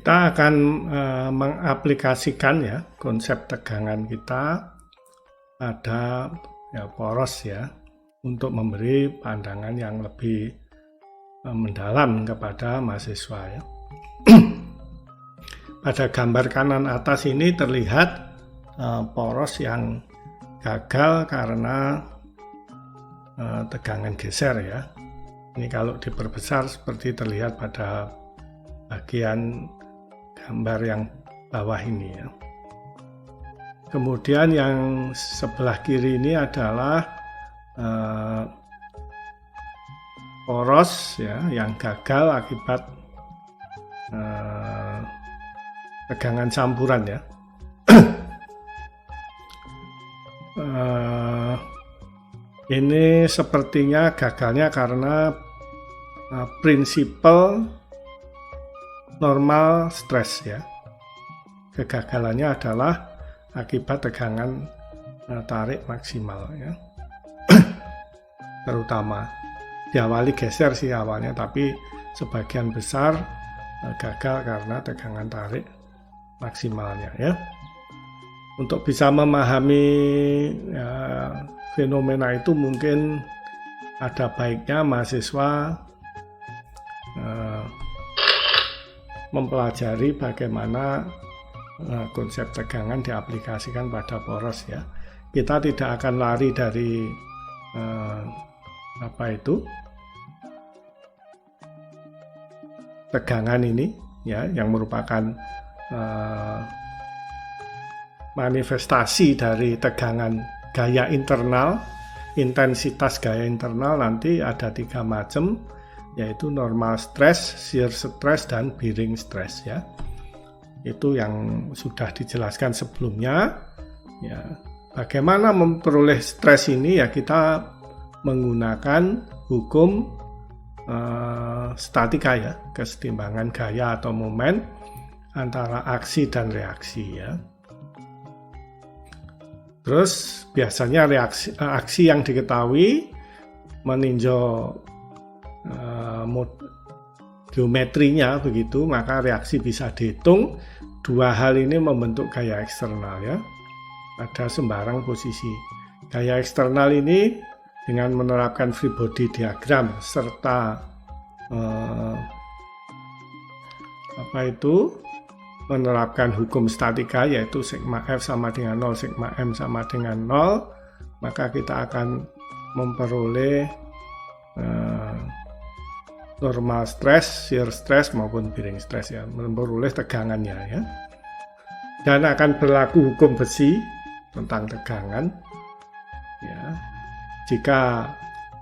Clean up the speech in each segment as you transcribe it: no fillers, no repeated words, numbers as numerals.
Kita akan mengaplikasikan ya konsep tegangan kita pada poros ya untuk memberi pandangan yang lebih mendalam kepada mahasiswa ya. Pada gambar kanan atas ini terlihat poros yang gagal karena tegangan geser ya. Ini kalau diperbesar seperti terlihat pada bagian gambar yang bawah ini ya. Kemudian yang sebelah kiri ini adalah poros ya yang gagal akibat tegangan campuran ya. Ini sepertinya gagalnya karena prinsipal normal stres ya. Kegagalannya adalah akibat tegangan tarik maksimal ya. Terutama diawali geser sih awalnya, tapi sebagian besar gagal karena tegangan tarik maksimalnya ya. Untuk bisa memahami fenomena itu mungkin ada baiknya mahasiswa mempelajari bagaimana konsep tegangan diaplikasikan pada poros ya. Kita tidak akan lari dari tegangan ini ya, yang merupakan manifestasi dari tegangan gaya internal. Intensitas gaya internal nanti ada 3 macam, yaitu normal stress, shear stress, dan bearing stress ya. Itu yang sudah dijelaskan sebelumnya ya. Bagaimana memperoleh stres ini ya, kita menggunakan hukum statika ya, kesetimbangan gaya atau momen antara aksi dan reaksi ya. Terus biasanya aksi yang diketahui meninjau geometrinya begitu, maka reaksi bisa dihitung. Dua hal ini membentuk gaya eksternal ya pada sembarang posisi. Gaya eksternal ini dengan menerapkan free body diagram serta menerapkan hukum statika, yaitu sigma F sama dengan 0, sigma M sama dengan 0, maka kita akan memperoleh normal stress, shear stress maupun bearing stress ya, memperoleh tegangannya ya. Dan akan berlaku hukum besi tentang tegangan ya. Jika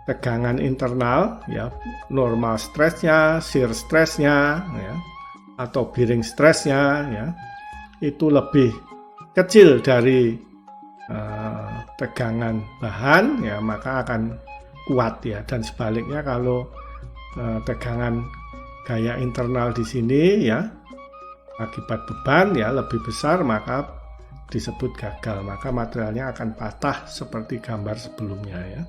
tegangan internal ya, normal stressnya, shear stressnya ya, atau bearing stressnya ya, itu lebih kecil dari tegangan bahan ya, maka akan kuat ya. Dan sebaliknya kalau tegangan gaya internal di sini ya akibat beban ya lebih besar, maka disebut gagal, maka materialnya akan patah seperti gambar sebelumnya ya.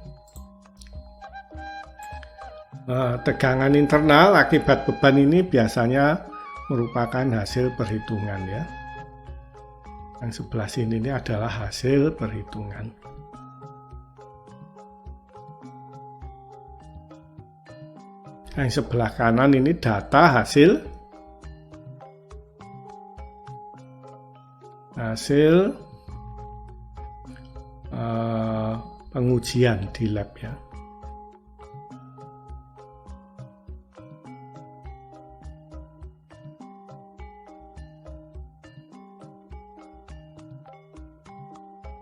Tegangan internal akibat beban ini biasanya merupakan hasil perhitungan ya. Yang sebelah sini ini adalah hasil perhitungan. Yang sebelah kanan ini data hasil pengujian di lab ya.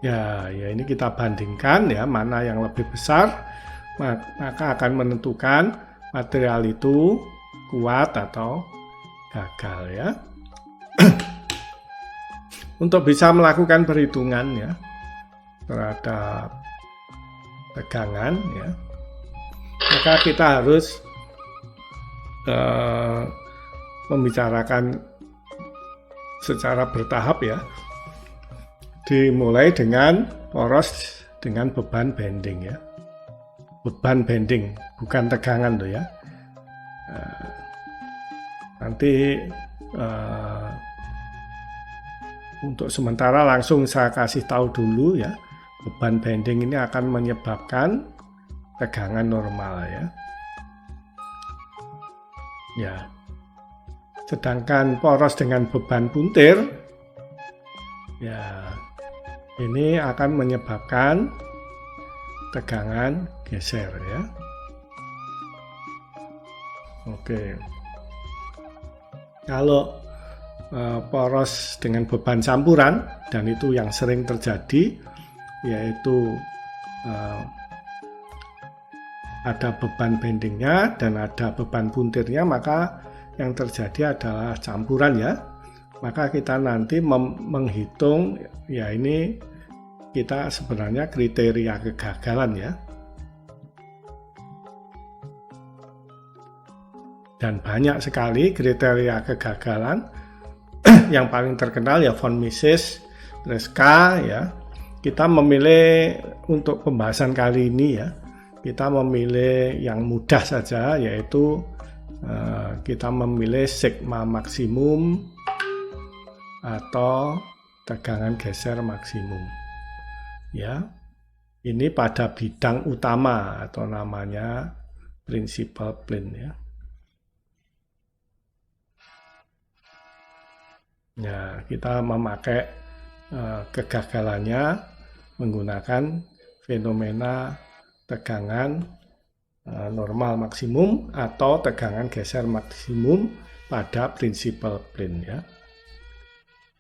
Ya ini kita bandingkan ya, mana yang lebih besar, maka akan menentukan material itu kuat atau gagal ya. Untuk bisa melakukan perhitungan ya terhadap tegangan ya, maka kita harus membicarakan secara bertahap ya. Dimulai dengan poros dengan beban bending ya. Beban bending, bukan tegangan tuh ya. Nanti untuk sementara langsung saya kasih tahu dulu ya, beban bending ini akan menyebabkan tegangan normal ya. Ya. Sedangkan poros dengan beban puntir ya, ini akan menyebabkan tegangan geser ya. Oke. Kalau poros dengan beban campuran, dan itu yang sering terjadi, yaitu ada beban bendingnya dan ada beban puntirnya, maka yang terjadi adalah campuran ya. Maka kita nanti menghitung ya, ini kita sebenarnya kriteria kegagalan ya. Dan banyak sekali kriteria kegagalan. Yang paling terkenal ya von Mises, K ya. Kita memilih untuk pembahasan kali ini ya, kita memilih yang mudah saja, yaitu kita memilih sigma maksimum atau tegangan geser maksimum ya. Ini pada bidang utama atau namanya principal plane ya. Ya, kita memakai kegagalannya menggunakan fenomena tegangan normal maksimum atau tegangan geser maksimum pada principal plane ya.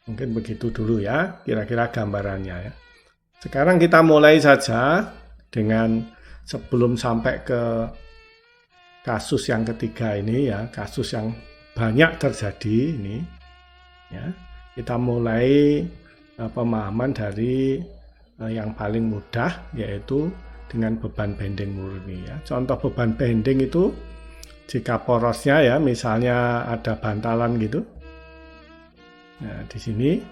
Mungkin begitu dulu ya, kira-kira gambarannya ya. Sekarang kita mulai saja dengan, sebelum sampai ke kasus yang ketiga ini ya, kasus yang banyak terjadi ini. Ya, kita mulai pemahaman dari yang paling mudah, yaitu dengan beban bending murni ya. Contoh beban bending itu jika porosnya ya, misalnya ada bantalan gitu. Nah, di sini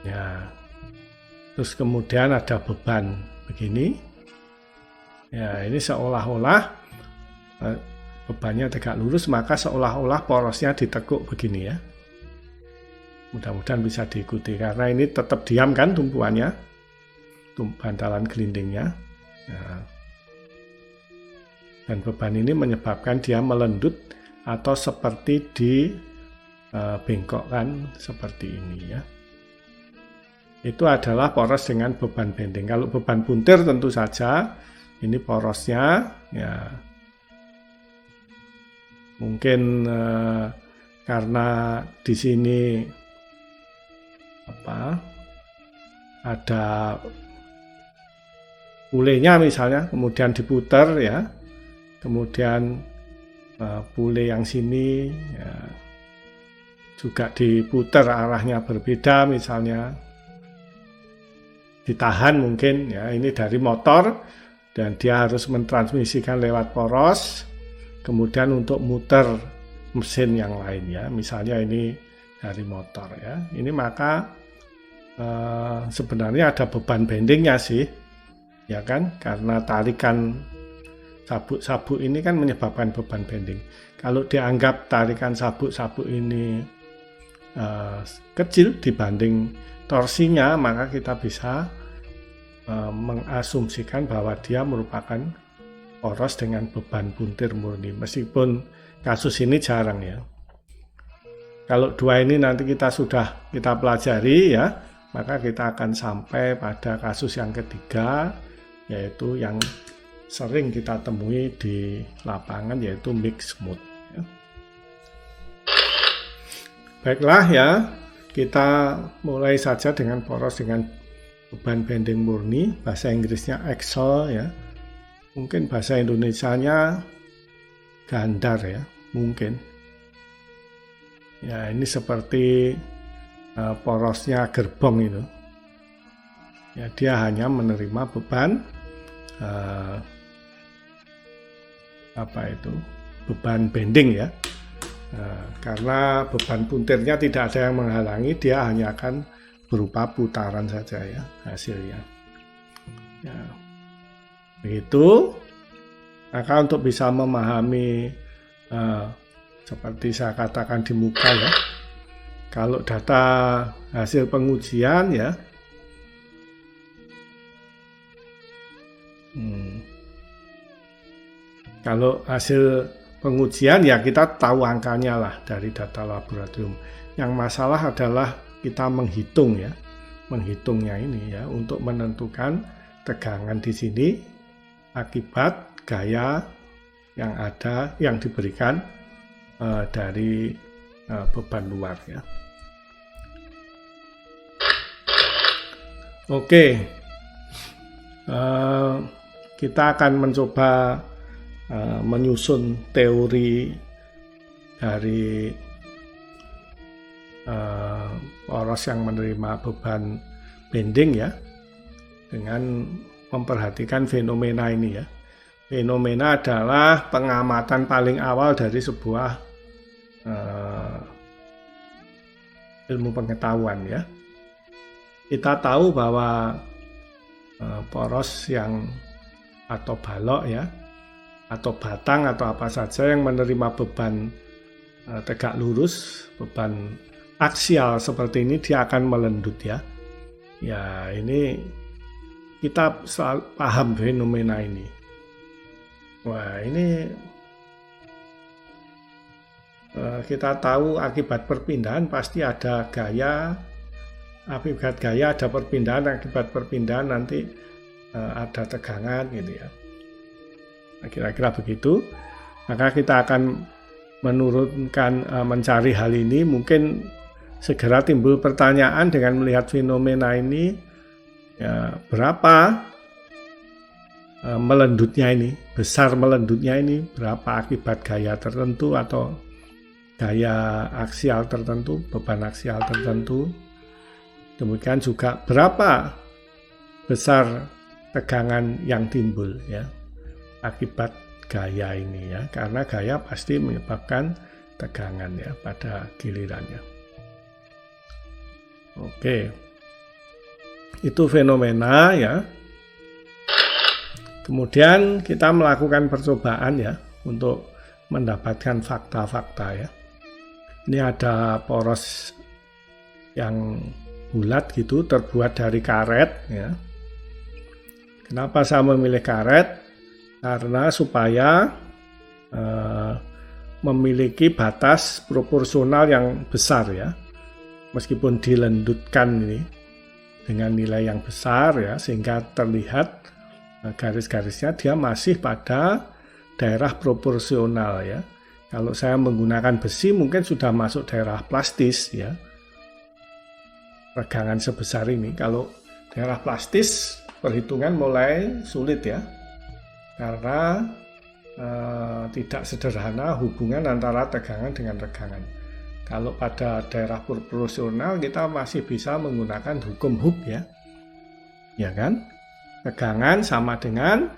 ya. Terus kemudian ada beban begini. Ya, ini seolah-olah bebannya tegak lurus, maka seolah-olah porosnya ditekuk begini ya. Mudah-mudahan bisa diikuti, karena ini tetap diam kan tumpuannya, bantalan gelindingnya. Nah, dan beban ini menyebabkan dia melendut atau seperti dibengkokkan seperti ini ya. Itu adalah poros dengan beban bending. Kalau beban puntir tentu saja ini porosnya ya, mungkin karena di sini ada pulenya misalnya, kemudian diputar ya, kemudian pule yang sini ya, juga diputar arahnya berbeda, misalnya ditahan mungkin ya, ini dari motor dan dia harus mentransmisikan lewat poros, kemudian untuk muter mesin yang lain ya, misalnya ini dari motor ya. Ini maka sebenarnya ada beban bendingnya sih ya kan, karena tarikan sabuk-sabuk ini kan menyebabkan beban bending. Kalau dianggap tarikan sabuk-sabuk ini kecil dibanding torsinya, maka kita bisa mengasumsikan bahwa dia merupakan poros dengan beban puntir murni, meskipun kasus ini jarang ya. Kalau dua ini nanti kita pelajari ya, maka kita akan sampai pada kasus yang ketiga, yaitu yang sering kita temui di lapangan, yaitu mixed mode ya. Baiklah ya, kita mulai saja dengan poros dengan beban bending murni, bahasa Inggrisnya axial ya. Mungkin bahasa Indonesianya gandar ya, mungkin. Ya, ini seperti porosnya gerbong itu. Ya, dia hanya menerima beban beban bending ya. Karena beban puntirnya tidak ada yang menghalangi, dia hanya akan berupa putaran saja ya hasilnya. Ya, begitu. Maka untuk bisa memahami seperti saya katakan di muka ya. Kalau data hasil pengujian ya, kalau hasil pengujian ya kita tahu angkanya lah dari data laboratorium. Yang masalah adalah kita menghitung ya, menghitungnya ini ya untuk menentukan tegangan di sini akibat gaya yang ada yang diberikan dari beban luar ya. Oke, kita akan mencoba menyusun teori dari poros yang menerima beban bending ya, dengan memperhatikan fenomena ini ya. Fenomena adalah pengamatan paling awal dari sebuah ilmu pengetahuan ya. Kita tahu bahwa poros yang atau balok ya, atau batang atau apa saja yang menerima beban tegak lurus, beban aksial seperti ini, dia akan melendut ya. Ya ini kita selalu paham fenomena ini. Wah ini kita tahu akibat perpindahan pasti ada gaya, akibat gaya ada perpindahan, akibat perpindahan nanti ada tegangan gitu ya. Nah, kira-kira begitu. Maka kita akan menurunkan, mencari hal ini. Mungkin segera timbul pertanyaan dengan melihat fenomena ini, ya, berapa melendutnya ini, besar melendutnya ini, berapa akibat gaya tertentu atau gaya aksial tertentu, beban aksial tertentu. Demikian juga berapa besar tegangan yang timbul ya akibat gaya ini ya, karena gaya pasti menyebabkan tegangan ya pada gilirannya. Oke, itu fenomena ya. Kemudian kita melakukan percobaan ya untuk mendapatkan fakta-fakta ya. Ini ada poros yang bulat gitu, terbuat dari karet ya. Kenapa saya memilih karet? Karena supaya memiliki batas proporsional yang besar ya. Meskipun dilendutkan ini dengan nilai yang besar ya, sehingga terlihat garis-garisnya dia masih pada daerah proporsional ya. Kalau saya menggunakan besi mungkin sudah masuk daerah plastis ya. Regangan sebesar ini. Kalau daerah plastis perhitungan mulai sulit ya. Karena tidak sederhana hubungan antara tegangan dengan regangan. Kalau pada daerah proporsional kita masih bisa menggunakan hukum Hooke ya. Ya kan? Tegangan sama dengan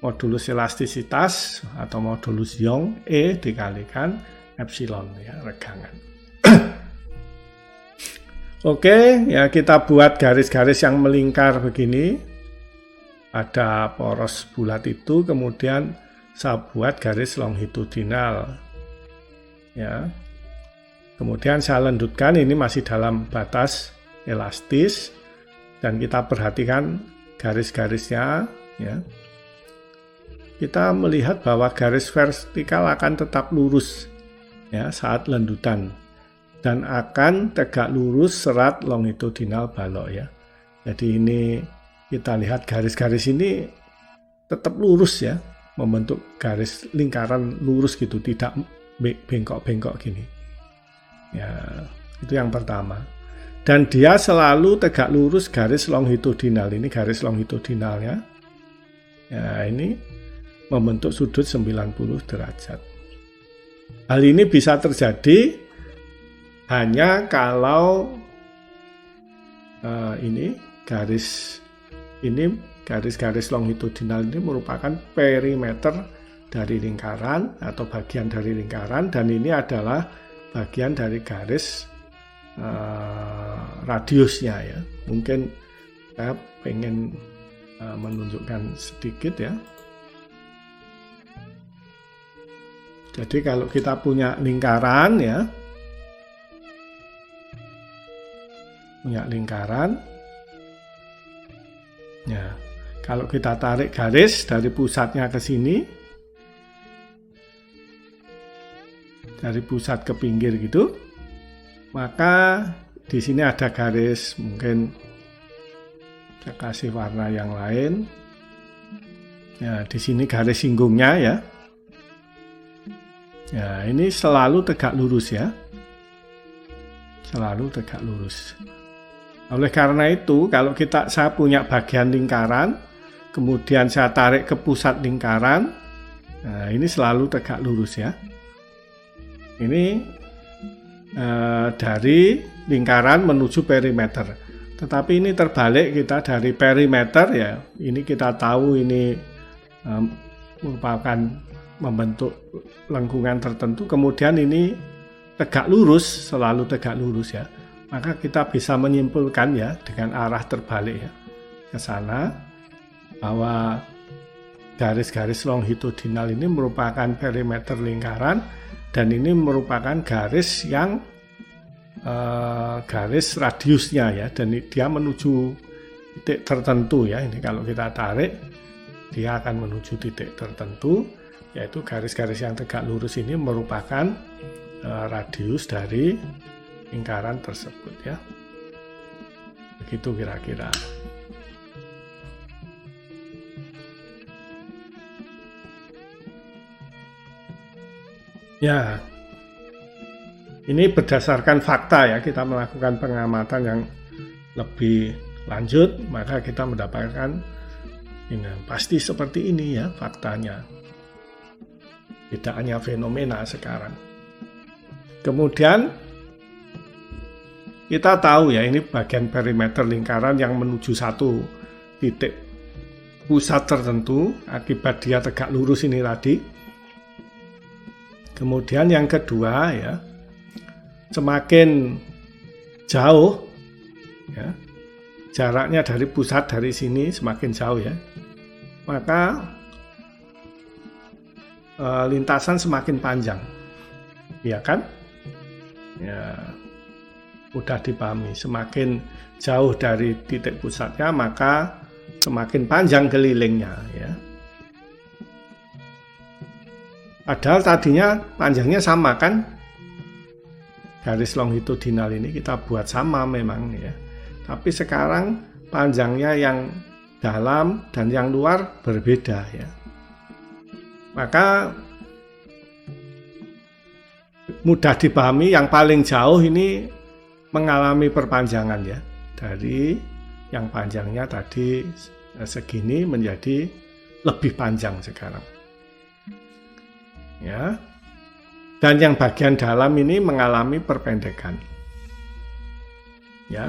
modulus elastisitas atau modulus Young E dikalikan epsilon ya, regangan. Oke, ya kita buat garis-garis yang melingkar begini. Ada poros bulat itu, kemudian saya buat garis longitudinal. Ya. Kemudian saya lendutkan, ini masih dalam batas elastis dan kita perhatikan garis-garisnya ya. Kita melihat bahwa garis vertikal akan tetap lurus ya saat lendutan dan akan tegak lurus serat longitudinal balok ya. Jadi ini kita lihat garis-garis ini tetap lurus ya, membentuk garis lingkaran lurus gitu, tidak bengkok-bengkok gini. Ya, itu yang pertama. Dan dia selalu tegak lurus garis longitudinal. Ini garis longitudinalnya. Ya, ini membentuk sudut 90 derajat. Hal ini bisa terjadi hanya kalau ini garis-garis longitudinal ini merupakan perimeter dari lingkaran atau bagian dari lingkaran, dan ini adalah bagian dari garis radiusnya ya. Mungkin saya pengen menunjukkan sedikit ya. Jadi kalau kita punya lingkaran ya, ya, kalau kita tarik garis dari pusatnya ke sini, dari pusat ke pinggir gitu, maka di sini ada garis, mungkin saya kasih warna yang lain. Ya, di sini garis singgungnya ya. Ya, ini selalu tegak lurus ya. Selalu tegak lurus. Oleh karena itu, kalau saya punya bagian lingkaran, kemudian saya tarik ke pusat lingkaran, nah ini selalu tegak lurus ya. Ini dari lingkaran menuju perimeter. Tetapi ini terbalik, kita dari perimeter ya, ini kita tahu ini merupakan membentuk lengkungan tertentu, kemudian ini tegak lurus, selalu tegak lurus ya, maka kita bisa menyimpulkan ya dengan arah terbalik ya ke sana, bahwa garis-garis longitudinal ini merupakan perimeter lingkaran, dan ini merupakan garis yang garis radiusnya ya, dan dia menuju titik tertentu ya. Ini kalau kita tarik, dia akan menuju titik tertentu, yaitu garis-garis yang tegak lurus ini merupakan radius dari lingkaran tersebut ya. Begitu kira-kira. Ya, ini berdasarkan fakta ya, kita melakukan pengamatan yang lebih lanjut, maka kita mendapatkan ini pasti seperti ini ya faktanya. Tidak hanya fenomena sekarang. Kemudian kita tahu ya, ini bagian perimeter lingkaran yang menuju satu titik pusat tertentu akibat dia tegak lurus ini tadi. Kemudian yang kedua ya, semakin jauh ya, jaraknya dari pusat dari sini semakin jauh ya, maka lintasan semakin panjang, ya kan? Ya, mudah dipahami. Semakin jauh dari titik pusatnya, maka semakin panjang kelilingnya, ya. Padahal tadinya panjangnya sama kan? Garis longitudinal ini kita buat sama memang, ya. Tapi sekarang panjangnya yang dalam dan yang luar berbeda, ya. Maka mudah dipahami, yang paling jauh ini mengalami perpanjangan ya, dari yang panjangnya tadi segini menjadi lebih panjang sekarang ya, dan yang bagian dalam ini mengalami perpendekan ya.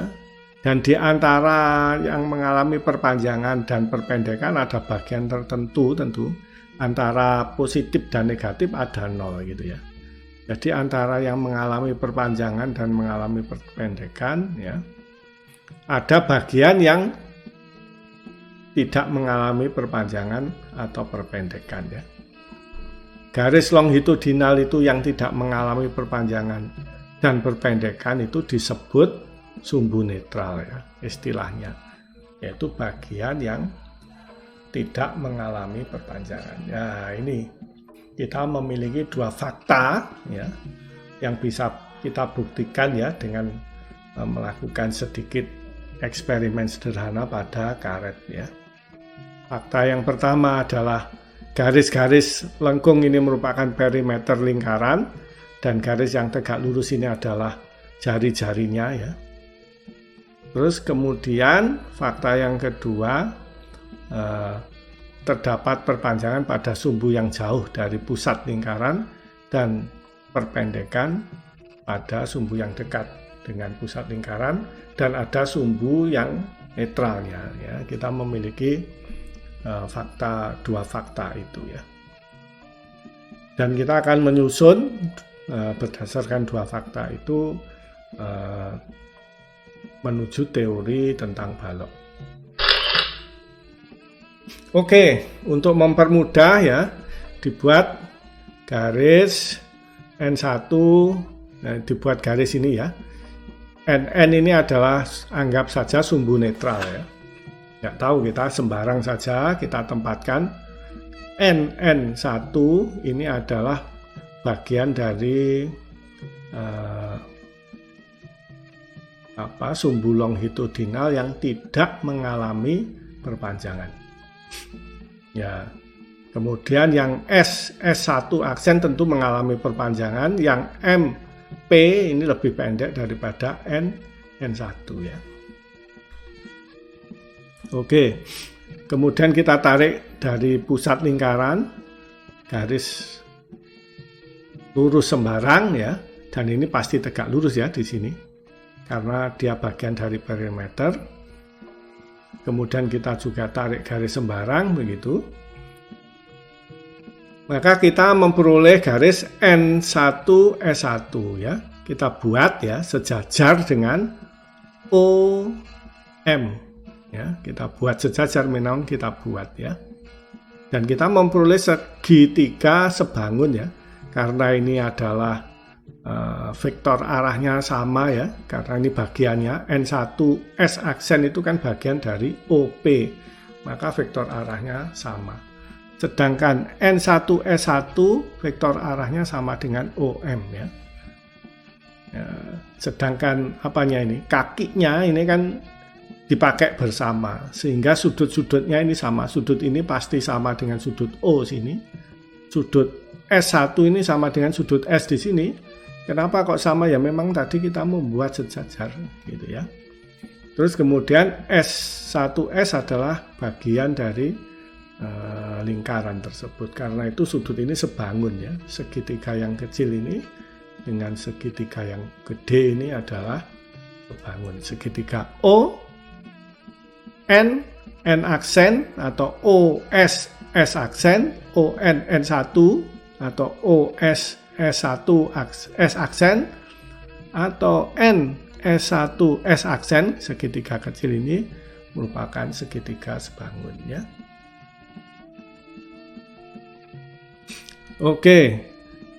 Dan di antara yang mengalami perpanjangan dan perpendekan ada bagian tertentu tentu antara positif dan negatif ada 0 gitu ya. Jadi antara yang mengalami perpanjangan dan mengalami perpendekan ya, ada bagian yang tidak mengalami perpanjangan atau perpendekan ya. Garis longitudinal itu yang tidak mengalami perpanjangan dan perpendekan itu disebut sumbu netral ya istilahnya, yaitu bagian yang tidak mengalami perpanjangan. Ya, ini kita memiliki dua fakta ya yang bisa kita buktikan ya dengan melakukan sedikit eksperimen sederhana pada karet ya. Fakta yang pertama adalah garis-garis lengkung ini merupakan perimeter lingkaran, dan garis yang tegak lurus ini adalah jari-jarinya ya. Terus kemudian fakta yang kedua, terdapat perpanjangan pada sumbu yang jauh dari pusat lingkaran dan perpendekan pada sumbu yang dekat dengan pusat lingkaran, dan ada sumbu yang netralnya ya. Kita memiliki dua fakta itu ya, dan kita akan menyusun berdasarkan dua fakta itu menuju teori tentang balok. Oke, untuk mempermudah ya, dibuat garis N1, nah, dibuat garis ini ya. NN ini adalah anggap saja sumbu netral ya. Nggak tahu, kita sembarang saja kita tempatkan. NN1 ini adalah bagian dari sumbu longitudinal yang tidak mengalami perpanjangan. Ya. Kemudian yang S1 aksen tentu mengalami perpanjangan, yang MP ini lebih pendek daripada N1 ya. Oke. Kemudian kita tarik dari pusat lingkaran garis lurus sembarang ya, dan ini pasti tegak lurus ya di sini karena dia bagian dari perimeter. Kemudian kita juga tarik garis sembarang begitu. Maka kita memperoleh garis N1S1 ya. Kita buat ya sejajar dengan OM ya. Kita buat sejajar, memang kita buat ya. Dan kita memperoleh segitiga sebangun ya. Karena ini adalah vektor arahnya sama ya, karena ini bagiannya N1 S aksen itu kan bagian dari OP, maka vektor arahnya sama. Sedangkan N1 S1 vektor arahnya sama dengan OM ya. Sedangkan apanya ini, kakinya ini kan dipakai bersama sehingga sudut-sudutnya ini sama. Sudut ini pasti sama dengan sudut O sini, sudut S1 ini sama dengan sudut S di sini. Kenapa kok sama ya? Memang tadi kita membuat sejajar gitu ya. Terus kemudian S1S adalah bagian dari lingkaran tersebut. Karena itu sudut ini sebangun ya. Segitiga yang kecil ini dengan segitiga yang gede ini adalah sebangun. Segitiga O, N aksen atau OS S aksen, ON N1 atau OS S1 S aksen atau N S1 S aksen, segitiga kecil ini merupakan segitiga sebangun ya. Oke,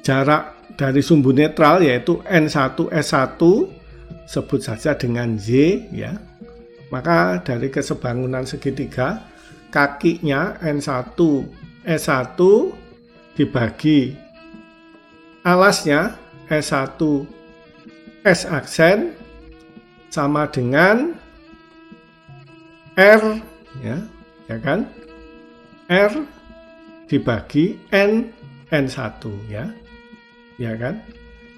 jarak dari sumbu netral yaitu N1 S1 sebut saja dengan Y ya. Maka dari kesebangunan segitiga, kakinya N1 S1 dibagi alasnya S1 S aksen sama dengan R ya kan? R dibagi N1 ya. Ya kan?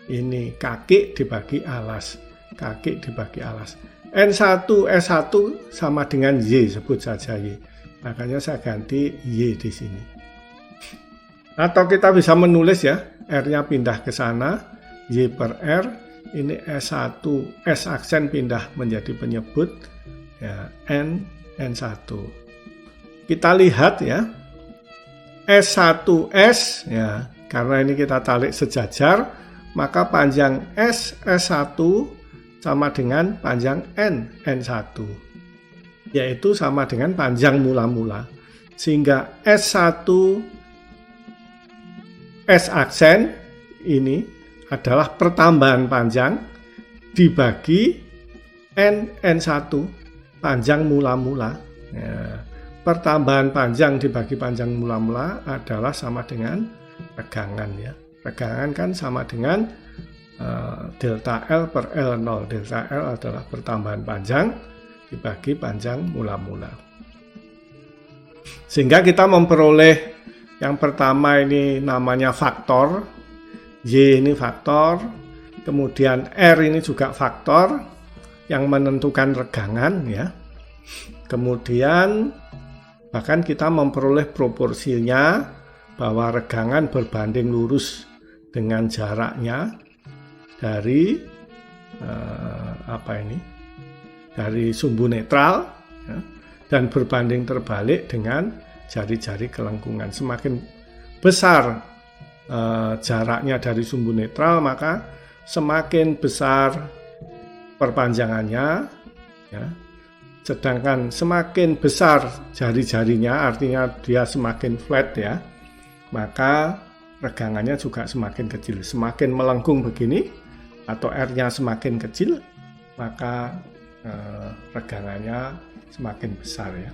Ini kaki dibagi alas, kaki dibagi alas. N1 S1 sama dengan Y, sebut saja Y. Makanya saya ganti Y di sini. Atau kita bisa menulis ya, R-nya pindah ke sana, Y per R, ini S1, S aksen pindah menjadi penyebut, ya, N1. Kita lihat ya, S1S, ya, karena ini kita tarik sejajar, maka panjang S1 sama dengan panjang N1, yaitu sama dengan panjang mula-mula. Sehingga S1 S aksen ini adalah pertambahan panjang dibagi N1 panjang mula-mula. Ya, pertambahan panjang dibagi panjang mula-mula adalah sama dengan regangan ya. Regangan kan sama dengan delta L per L0. Delta L adalah pertambahan panjang dibagi panjang mula-mula. Sehingga kita memperoleh yang pertama ini namanya faktor, Y ini faktor, kemudian R ini juga faktor yang menentukan regangan ya. Kemudian bahkan kita memperoleh proporsinya bahwa regangan berbanding lurus dengan jaraknya dari dari sumbu netral ya, dan berbanding terbalik dengan jari-jari kelengkungan. Semakin besar jaraknya dari sumbu netral, maka semakin besar perpanjangannya ya. Sedangkan semakin besar jari-jarinya, artinya dia semakin flat ya, maka regangannya juga semakin kecil. Semakin melengkung begini atau R-nya semakin kecil, maka regangannya semakin besar ya.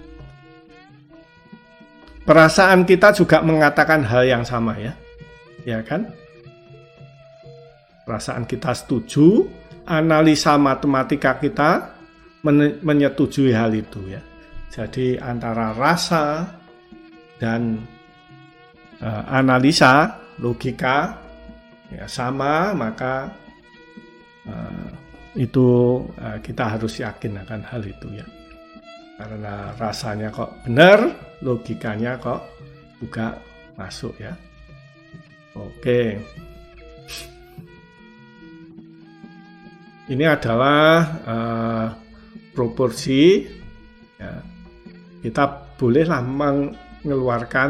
Perasaan kita juga mengatakan hal yang sama ya. Ya kan? Perasaan kita setuju, analisa matematika kita menyetujui hal itu ya. Jadi antara rasa dan analisa, logika ya sama, maka itu kita harus yakin akan hal itu ya. Karena rasanya kok benar, logikanya kok juga masuk ya. Oke. Ini adalah proporsi ya. Kita bolehlah mengeluarkan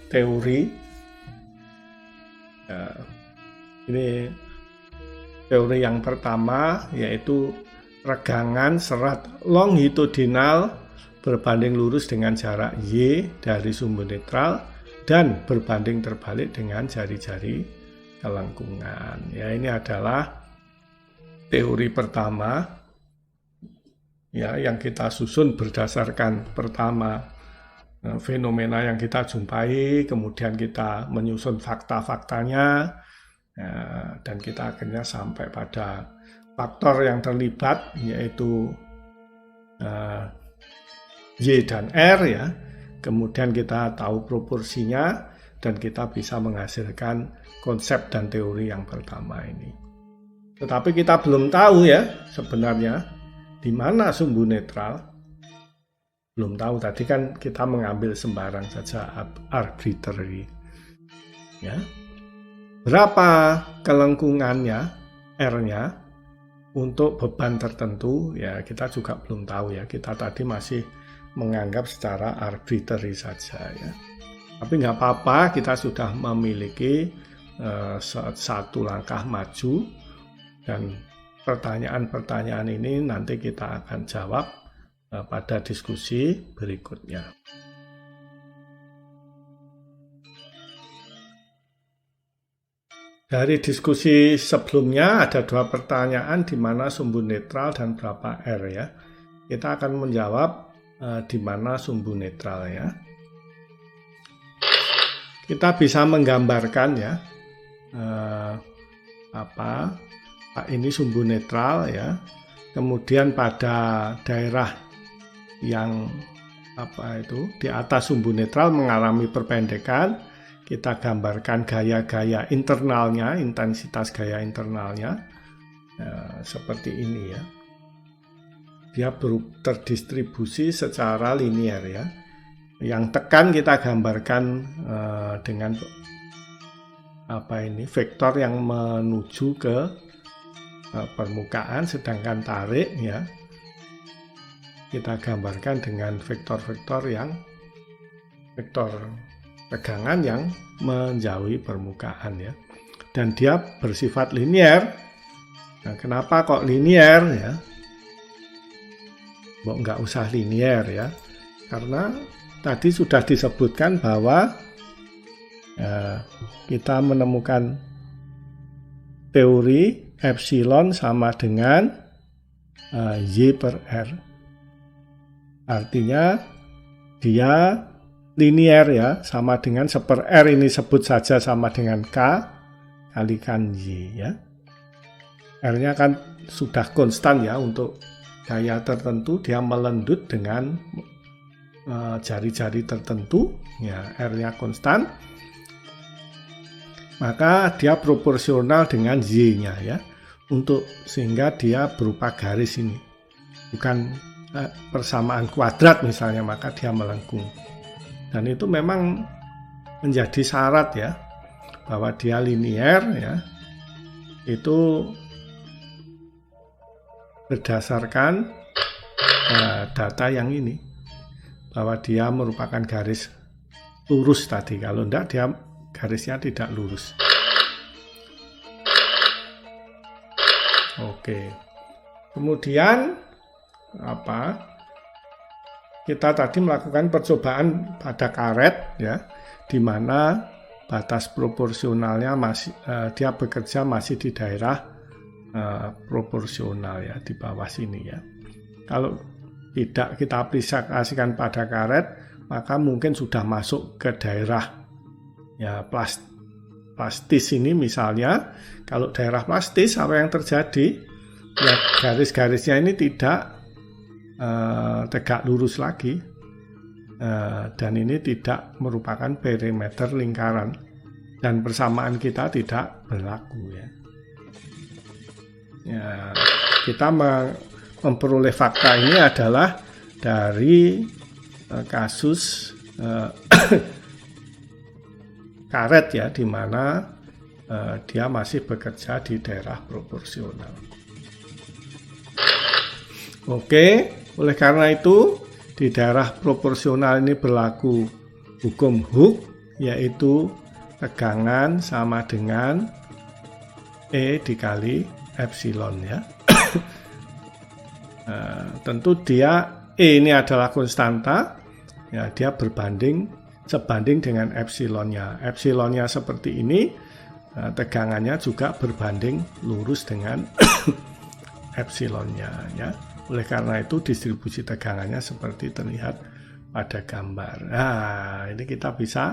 teori ya. Ini teori yang pertama, yaitu regangan serat longitudinal berbanding lurus dengan jarak Y dari sumbu netral dan berbanding terbalik dengan jari-jari kelengkungan. Ya, ini adalah teori pertama ya, yang kita susun berdasarkan pertama fenomena yang kita jumpai, kemudian kita menyusun fakta-faktanya ya, dan kita akhirnya sampai pada faktor yang terlibat, yaitu Y dan R ya. Kemudian kita tahu proporsinya dan kita bisa menghasilkan konsep dan teori yang pertama ini. Tetapi kita belum tahu ya sebenarnya di mana sumbu netral. Belum tahu, tadi kan kita mengambil sembarang saja, arbitrary. Ya. Berapa kelengkungannya, R-nya, untuk beban tertentu, ya kita juga belum tahu ya. Kita tadi masih menganggap secara arbitrary saja ya. Tapi nggak apa-apa, kita sudah memiliki satu langkah maju, dan pertanyaan-pertanyaan ini nanti kita akan jawab pada diskusi berikutnya. Dari diskusi sebelumnya ada dua pertanyaan, di mana sumbu netral dan berapa R ya. Kita akan menjawab di mana sumbu netral ya. Kita bisa menggambarkan ya ini sumbu netral ya. Kemudian pada daerah yang di atas sumbu netral mengalami perpendekan, kita gambarkan gaya-gaya internalnya, intensitas gaya internalnya seperti ini ya. Dia terdistribusi secara linear ya. Yang tekan kita gambarkan dengan vektor yang menuju ke permukaan, sedangkan tarik ya kita gambarkan dengan vektor-vektor yang vektor tegangan yang menjauhi permukaan ya, dan dia bersifat linear. Nah, kenapa kok linear ya? Nggak usah linear ya, karena tadi sudah disebutkan bahwa kita menemukan teori epsilon sama dengan Y per R. Artinya dia linear ya, sama dengan seper R ini sebut saja sama dengan K kalikan Y ya. R-nya kan sudah konstan ya, untuk gaya tertentu dia melendut dengan jari-jari tertentu ya, R-nya konstan, maka dia proporsional dengan Y-nya ya, sehingga dia berupa garis ini, bukan persamaan kuadrat misalnya, maka dia melengkung. Dan itu memang menjadi syarat ya, bahwa dia linear ya, itu berdasarkan data yang ini, bahwa dia merupakan garis lurus tadi. Kalau enggak, dia garisnya tidak lurus. Oke. Kemudian kita tadi melakukan percobaan pada karet ya. di mana batas proporsionalnya masih dia bekerja masih di daerah proporsional ya, di bawah sini ya. Kalau tidak kita aplikasikan pada karet, maka mungkin sudah masuk ke daerah ya plastis ini misalnya. Kalau daerah plastis, apa yang terjadi? Ya garis-garisnya ini tidak tegak lurus lagi, dan ini tidak merupakan perimeter lingkaran, dan persamaan kita tidak berlaku ya. Ya, kita memperoleh fakta ini adalah dari kasus karet ya, di mana dia masih bekerja di daerah proporsional. Oke, oleh karena itu di daerah proporsional ini berlaku hukum Hooke, yaitu tegangan sama dengan E dikali epsilon ya. Tentu dia E ini adalah konstanta ya, dia sebanding dengan epsilonnya. Epsilonnya seperti ini, tegangannya juga berbanding lurus dengan epsilonnya ya. Oleh karena itu distribusi tegangannya seperti terlihat pada gambar. Nah, ini kita bisa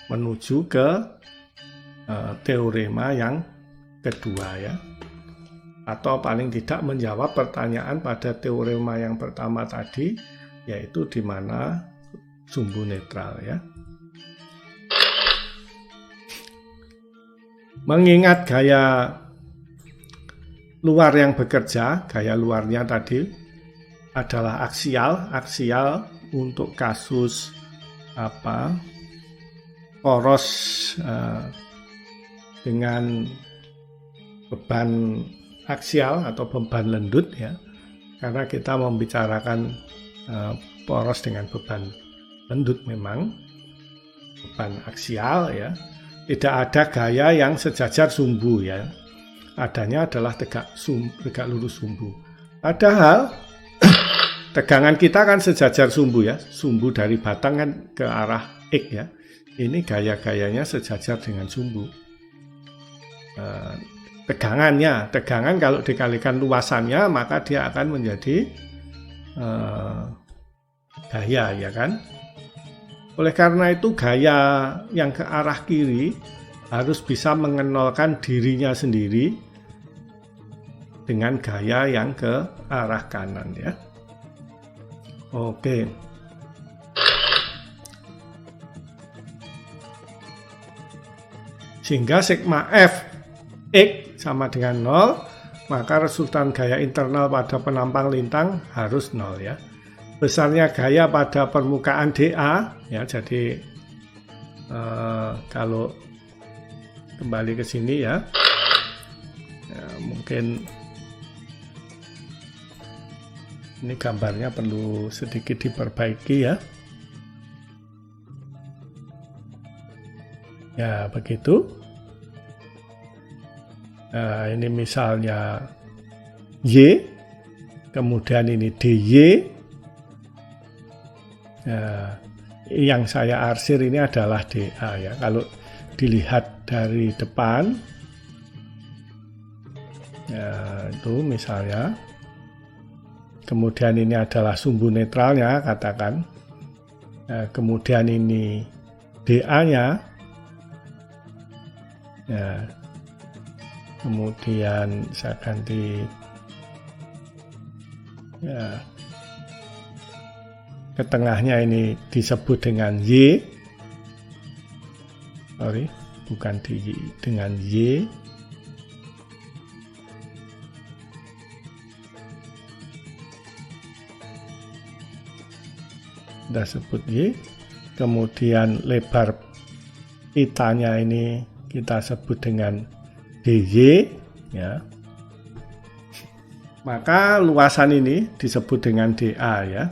menuju ke teorema yang kedua ya. Atau paling tidak menjawab pertanyaan pada teorema yang pertama tadi, yaitu di mana sumbu netral ya. Mengingat gaya luar yang bekerja, gaya luarnya tadi adalah aksial untuk kasus poros dengan beban aksial atau beban lendut ya, karena kita membicarakan poros dengan beban lendut, memang beban aksial ya, tidak ada gaya yang sejajar sumbu ya. Adanya adalah tegak lurus sumbu. Padahal tegangan kita kan sejajar sumbu ya. Sumbu dari batang kan ke arah X ya. Ini gaya-gayanya sejajar dengan sumbu. Tegangan kalau dikalikan luasannya, maka dia akan menjadi gaya ya kan. Oleh karena itu gaya yang ke arah kiri harus bisa mengenolkan dirinya sendiri dengan gaya yang ke arah kanan ya. Oke. Sehingga sigma F X sama dengan 0, maka resultan gaya internal pada penampang lintang harus 0 ya. Besarnya gaya pada permukaan dA ya, jadi kalau kembali ke sini ya, mungkin ini gambarnya perlu sedikit diperbaiki ya. Ya begitu. Ini misalnya Y, kemudian ini DY. Yang saya arsir ini adalah DA ya. Kalau dilihat dari depan, ya, itu misalnya. Kemudian ini adalah sumbu netralnya, katakan. Kemudian ini DA-nya. Ya. Kemudian saya ganti. Ya. Ke tengahnya ini disebut dengan Y. Sorry, bukan DY, dengan Y. Kita sebut Y, kemudian lebar pitanya ini kita sebut dengan DY ya. Maka luasan ini disebut dengan DA ya.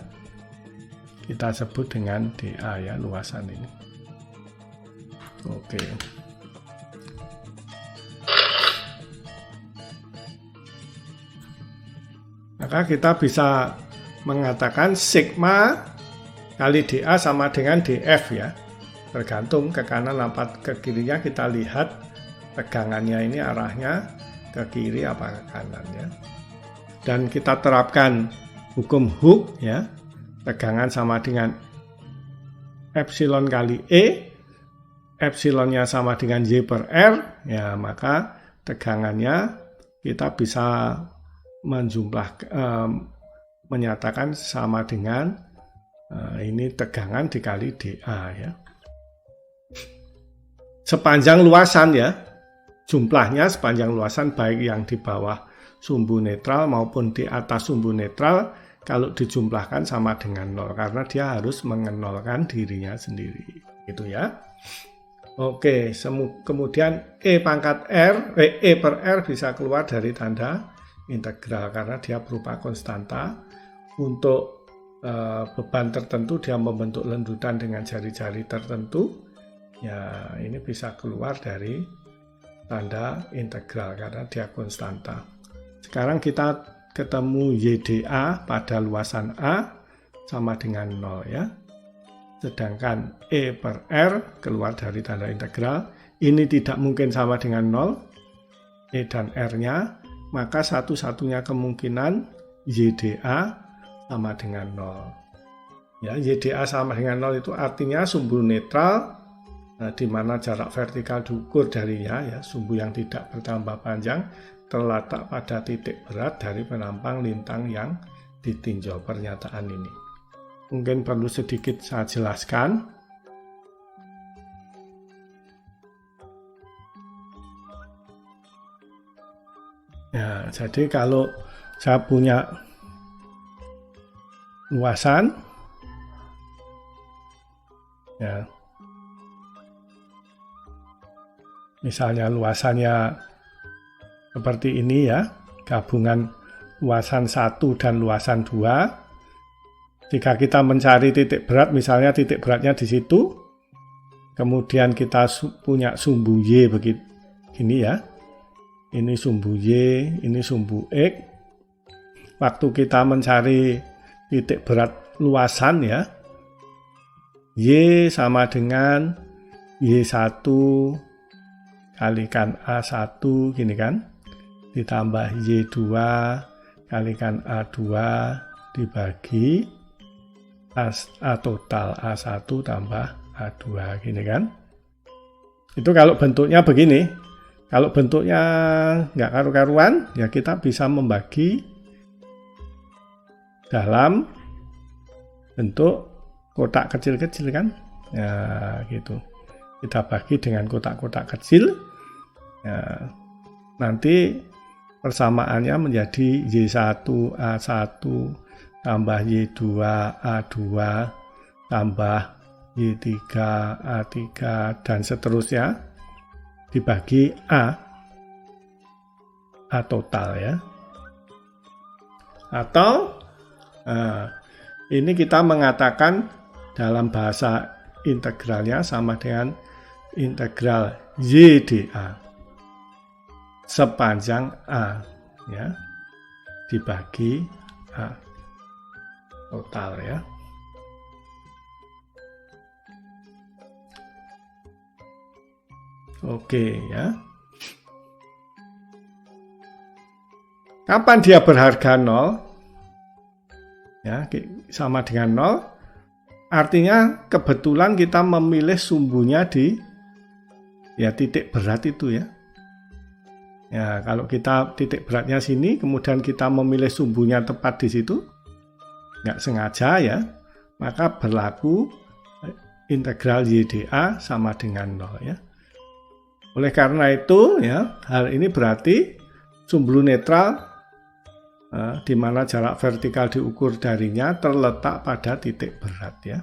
Kita sebut dengan DA ya, luasan ini. Oke. Maka kita bisa mengatakan sigma kali dA sama dengan dF ya. tergantung ke kanan apa ke kirinya. Kita lihat tegangannya ini arahnya ke kiri apa ke kanan ya. Dan kita terapkan hukum Hooke ya. Tegangan sama dengan epsilon kali E, epsilonnya sama dengan Y per R, ya maka tegangannya kita bisa menyatakan sama dengan ini tegangan dikali dA ya. Sepanjang luasan ya, jumlahnya sepanjang luasan baik yang di bawah sumbu netral maupun di atas sumbu netral, kalau dijumlahkan sama dengan 0 karena dia harus mengenolkan dirinya sendiri. Gitu ya. Oke, kemudian E per R bisa keluar dari tanda integral karena dia berupa konstanta. Untuk beban tertentu dia membentuk lendutan dengan jari-jari tertentu. Ya, ini bisa keluar dari tanda integral karena dia konstanta. Sekarang kita ketemu YdA pada luasan A sama dengan 0 ya. Sedangkan E per R keluar dari tanda integral. Ini tidak mungkin sama dengan 0. E dan R-nya. Maka satu-satunya kemungkinan YdA sama dengan 0. Ya, YdA sama dengan 0 itu artinya sumbu netral di mana jarak vertikal diukur darinya ya, sumbu yang tidak bertambah panjang terletak pada titik berat dari penampang lintang yang ditinjau. Pernyataan ini mungkin perlu sedikit saya jelaskan. Ya, jadi kalau saya punya luasan ya, misalnya luasannya seperti ini ya, gabungan luasan 1 dan luasan 2. Jika kita mencari titik berat, misalnya titik beratnya di situ, kemudian kita punya sumbu Y begini ya. Ini sumbu Y, ini sumbu X. Waktu kita mencari titik berat luasan ya, Y sama dengan Y1 kalikan A1 gini kan. Ditambah Y2 kalikan A2 dibagi A total A1 tambah A2 gini kan. Itu kalau bentuknya begini. Kalau bentuknya nggak karu-karuan ya kita bisa membagi dalam bentuk kotak kecil-kecil kan. Ya gitu. Kita bagi dengan kotak-kotak kecil. Ya, nanti persamaannya menjadi Y1 A1 tambah Y2 A2 tambah Y3 A3 dan seterusnya dibagi A total ya. Atau ini kita mengatakan dalam bahasa integralnya sama dengan integral YdA sepanjang A ya dibagi A total ya. Oke ya. Kapan dia berharga 0? Ya, sama dengan 0. Artinya kebetulan kita memilih sumbunya di ya titik berat itu ya. Ya, kalau kita titik beratnya sini, kemudian kita memilih sumbunya tepat di situ, nggak sengaja ya, maka berlaku integral YdA sama dengan 0 ya. Oleh karena itu ya, hal ini berarti sumbu netral di mana jarak vertikal diukur darinya terletak pada titik berat ya.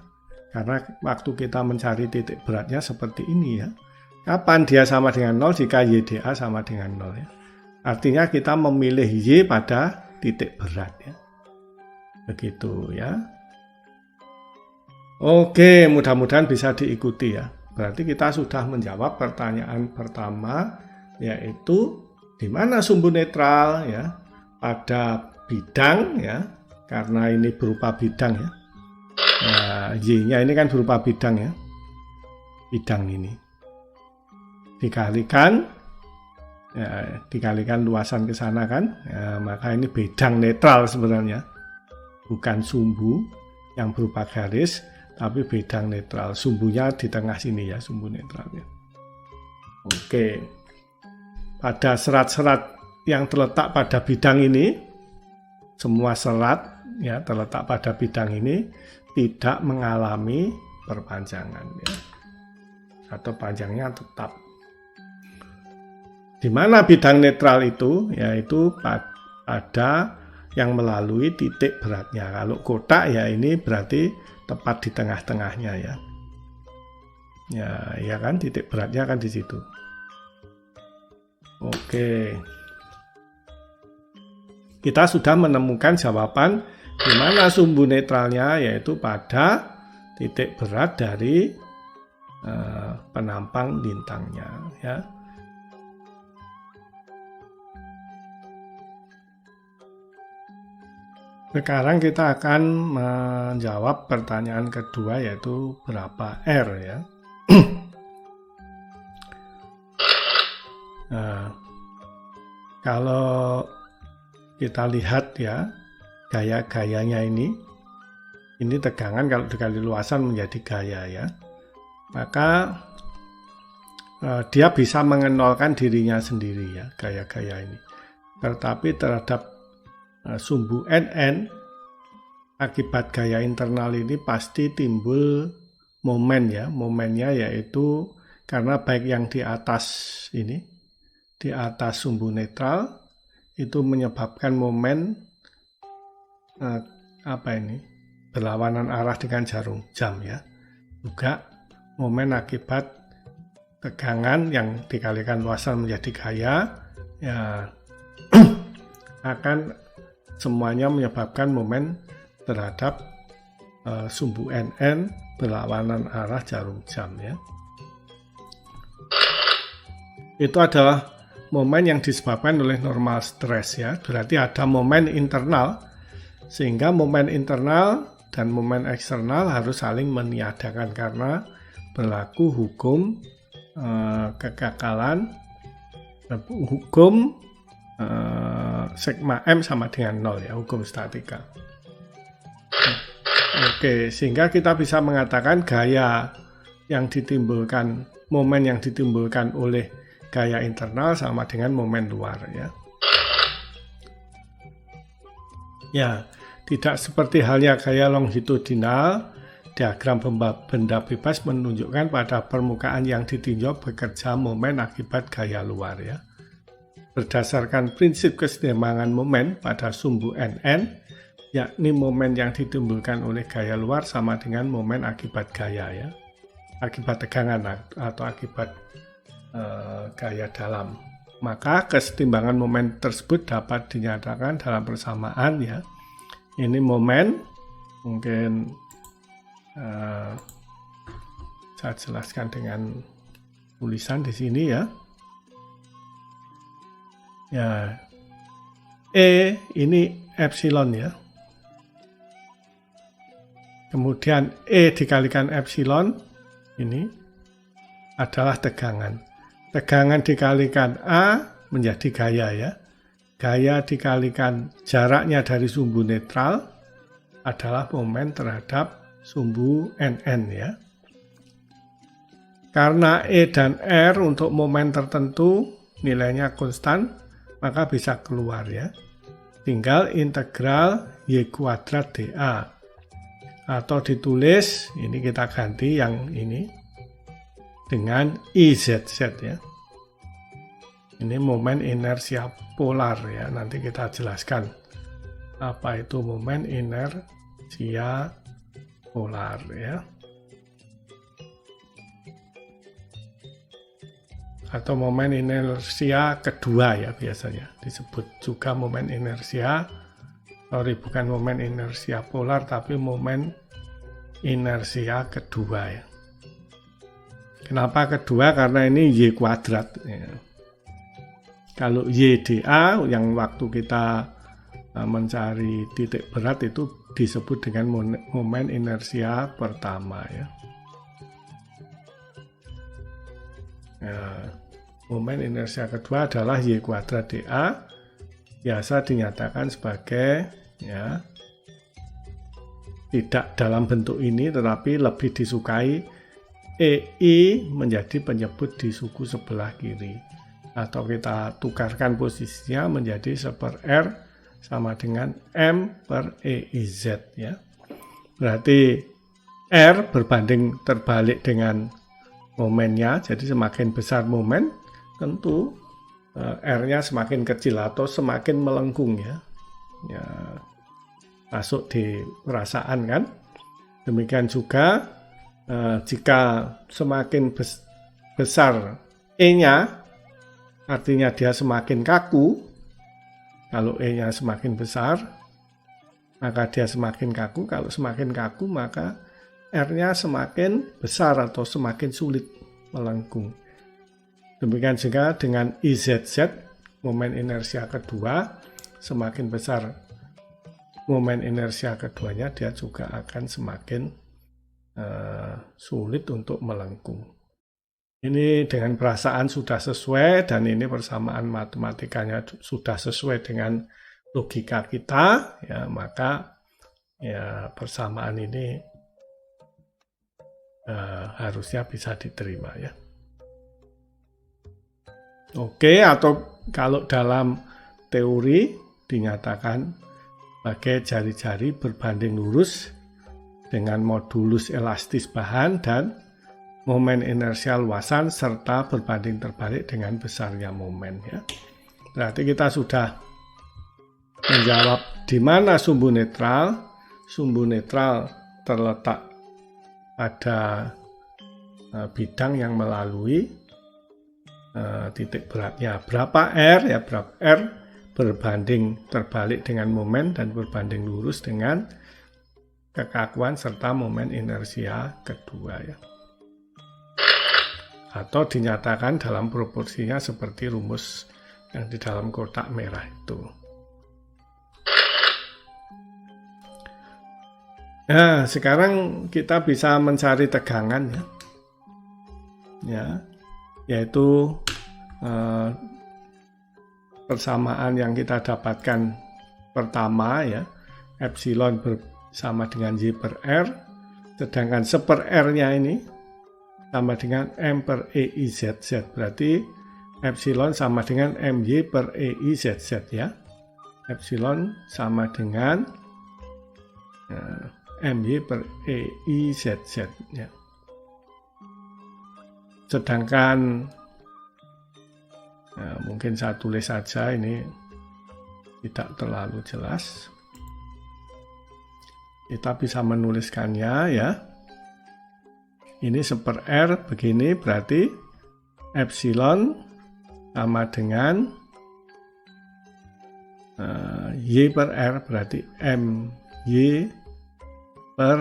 Karena waktu kita mencari titik beratnya seperti ini ya. Kapan dia sama dengan 0? Jika YdA sama dengan 0 ya. Artinya kita memilih Y pada titik berat ya. Begitu ya. Oke, mudah-mudahan bisa diikuti ya. Berarti kita sudah menjawab pertanyaan pertama, yaitu di mana sumbu netral ya pada bidang ya, karena ini berupa bidang ya. Nah, Y-nya ini kan berupa bidang ya. bidang ini. Dikalikan luasan ke sana kan, ya, maka ini bidang netral sebenarnya, bukan sumbu yang berupa garis, tapi bidang netral. Sumbunya di tengah sini ya, sumbu netralnya. Oke, pada serat-serat yang terletak pada bidang ini, semua serat ya terletak pada bidang ini tidak mengalami perpanjangan ya, atau panjangnya tetap. Di mana bidang netral itu? Yaitu pada yang melalui titik beratnya. Kalau kotak ya ini berarti tepat di tengah-tengahnya ya. Ya kan, titik beratnya kan di situ. Oke. Kita sudah menemukan jawaban di mana sumbu netralnya, yaitu pada titik berat dari penampang lintangnya ya. Sekarang kita akan menjawab pertanyaan kedua, yaitu berapa R ya. Nah, kalau kita lihat ya gaya-gayanya ini tegangan kalau dikali luasan menjadi gaya ya, maka dia bisa mengenolkan dirinya sendiri ya, gaya-gaya ini. Tetapi terhadap sumbu NN akibat gaya internal ini pasti timbul momen ya. Momennya yaitu karena baik yang di atas ini, di atas sumbu netral itu menyebabkan momen berlawanan arah dengan jarum jam ya. Juga momen akibat tegangan yang dikalikan luasan menjadi gaya ya akan semuanya menyebabkan momen terhadap sumbu NN berlawanan arah jarum jam ya. Itu adalah momen yang disebabkan oleh normal stress ya. Berarti ada momen internal, sehingga momen internal dan momen eksternal harus saling meniadakan karena berlaku hukum kekakalan, hukum sigma M sama dengan 0 ya, hukum statika. Oke, sehingga kita bisa mengatakan gaya yang ditimbulkan, momen yang ditimbulkan oleh gaya internal sama dengan momen luar ya. Ya, tidak seperti halnya gaya longitudinal, diagram benda bebas menunjukkan pada permukaan yang ditinjau bekerja momen akibat gaya luar ya. Berdasarkan prinsip keseimbangan momen pada sumbu NN, yakni momen yang ditimbulkan oleh gaya luar sama dengan momen akibat gaya ya, akibat tegangan atau akibat gaya dalam. Maka kesetimbangan momen tersebut dapat dinyatakan dalam persamaan ya. Ini momen, mungkin saya jelaskan dengan tulisan di sini ya. Ya, E ini epsilon ya. Kemudian E dikalikan epsilon ini adalah tegangan. Tegangan dikalikan A menjadi gaya ya. Gaya dikalikan jaraknya dari sumbu netral adalah momen terhadap sumbu NN ya. Karena E dan R untuk momen tertentu nilainya konstan, maka bisa keluar ya. Tinggal integral Y kuadrat dA. Atau ditulis, ini kita ganti yang ini dengan IZZ ya. Ini momen inersia polar ya. Nanti kita jelaskan apa itu momen inersia polar ya. Atau momen inersia kedua ya, biasanya disebut juga momen inersia. Bukan momen inersia polar, tapi momen inersia kedua ya. Kenapa kedua? Karena ini Y kuadrat ya. Kalau YdA yang waktu kita mencari titik berat itu disebut dengan momen inersia pertama ya. Nah, momen inersia kedua adalah Y kuadrat dA, biasa dinyatakan sebagai ya tidak dalam bentuk ini tetapi lebih disukai EI menjadi penyebut di suku sebelah kiri, atau kita tukarkan posisinya menjadi 1/R sama dengan M per EIZ ya. Berarti R berbanding terbalik dengan momennya, jadi semakin besar momen tentu R-nya semakin kecil atau semakin melengkung ya. Masuk di perasaan kan. Demikian juga jika semakin besar E-nya, artinya dia semakin kaku. Kalau E-nya semakin besar, maka dia semakin kaku. Kalau semakin kaku, maka R-nya semakin besar atau semakin sulit melengkung. Demikian juga dengan IZZ, momen inersia kedua, semakin besar momen inersia keduanya, dia juga akan semakin sulit untuk melengkung. Ini dengan perasaan sudah sesuai, dan ini persamaan matematikanya sudah sesuai dengan logika kita, ya maka ya persamaan ini harusnya bisa diterima ya. Oke, atau kalau dalam teori dinyatakan sebagai jari-jari berbanding lurus dengan modulus elastis bahan dan momen inersial luasan serta berbanding terbalik dengan besarnya momen ya. Berarti kita sudah menjawab di mana sumbu netral. Sumbu netral terletak pada bidang yang melalui titik beratnya berapa R ya, berapa R berbanding terbalik dengan momen dan berbanding lurus dengan kekakuan serta momen inersia kedua ya. Atau dinyatakan dalam proporsinya seperti rumus yang di dalam kotak merah itu. Nah, sekarang kita bisa mencari tegangan ya, yaitu persamaan yang kita dapatkan pertama ya, epsilon sama dengan Y per R, sedangkan 1/R-nya ini sama dengan M per EIZZ, berarti epsilon sama dengan MY per EIZZ ya. Epsilon sama dengan MY per EIZZ ya. Sedangkan mungkin saya tulis saja, ini tidak terlalu jelas. Kita bisa menuliskannya ya. Ini 1/R begini, berarti epsilon sama dengan Y per R, berarti MY per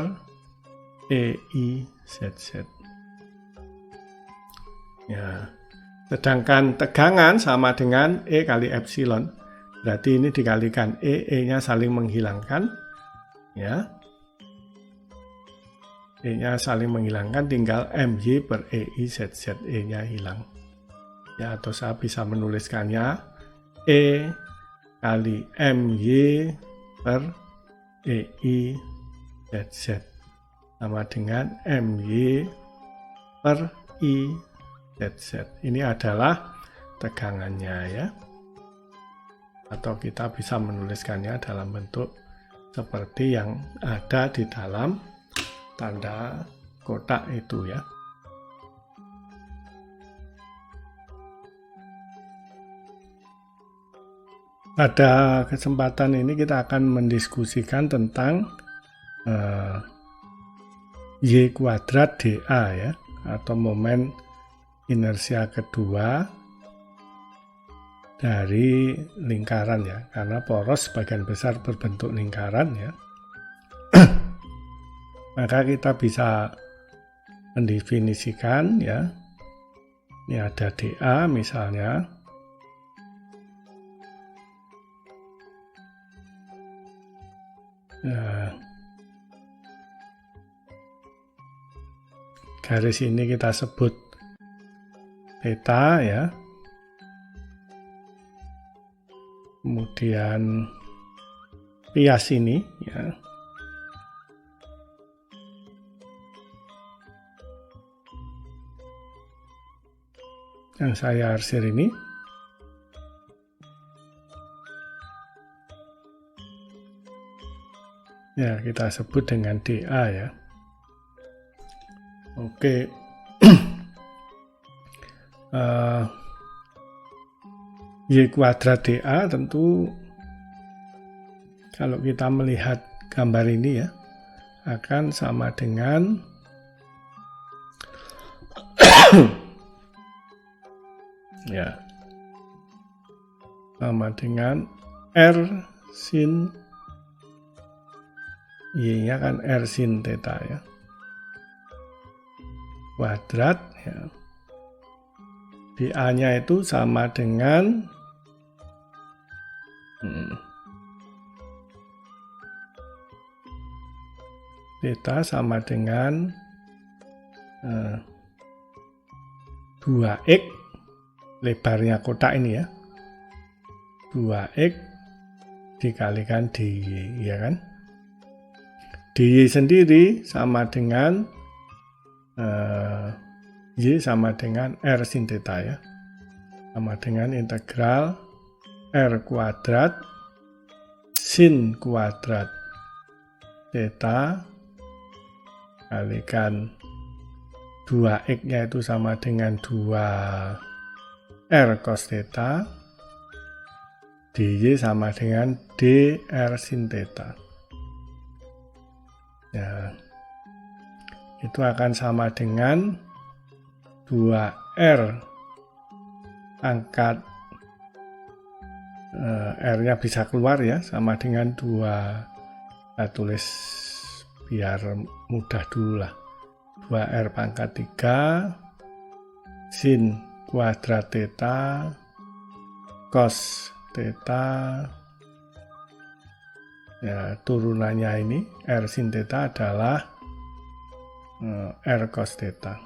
EIZZ. Ya. Sedangkan tegangan sama dengan E kali epsilon. Berarti ini dikalikan E-nya saling menghilangkan. Ya. E-nya saling menghilangkan, tinggal MY per EIZZ, E-nya hilang. Ya, atau saya bisa menuliskannya E kali MY per EIZZ sama dengan MY per IZZ. Ini adalah tegangannya ya. Atau kita bisa menuliskannya dalam bentuk seperti yang ada di dalam tanda kotak itu ya. Pada kesempatan ini kita akan mendiskusikan tentang Y kuadrat dA ya, atau momen inersia kedua dari lingkaran ya, karena poros sebagian besar berbentuk lingkaran ya. Maka kita bisa mendefinisikan ya. Ini ada dA misalnya. Garis ini kita sebut theta ya. Kemudian bias ini ya. Yang saya arsir ini. Ya, kita sebut dengan dA ya. Oke. Y kuadrat dA tentu kalau kita melihat gambar ini ya akan sama dengan ya sama dengan R sin Y-nya kan R sin theta ya kuadrat ya. dA-nya itu sama dengan theta sama dengan 2x lebarnya kotak ini ya 2x dikalikan dy ya kan dy sendiri sama dengan y sama dengan R sin theta ya sama dengan integral R kuadrat sin kuadrat theta kalikan 2x-nya itu sama dengan 2R cos theta dy sama dengan dr sin theta ya itu akan sama dengan 2R pangkat R-nya bisa keluar ya sama dengan 2 kita tulis biar mudah dulu lah 2R pangkat 3 sin kuadrat theta cos theta ya turunannya ini R sin theta adalah R cos theta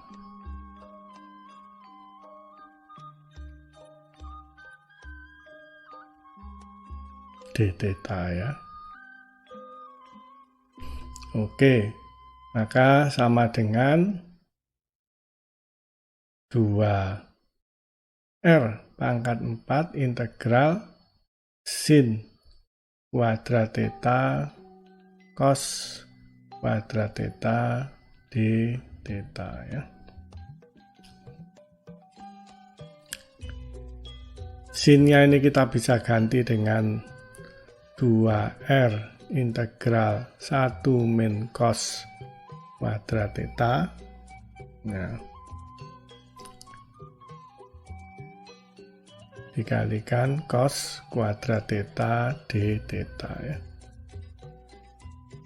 d theta ya. Oke, maka sama dengan 2R pangkat 4 integral sin kuadrat theta cos kuadrat theta d theta ya. Sinnya ini kita bisa ganti dengan 2R integral 1 min cos kuadrat theta. Nah, dikalikan cos kuadrat theta d theta ya.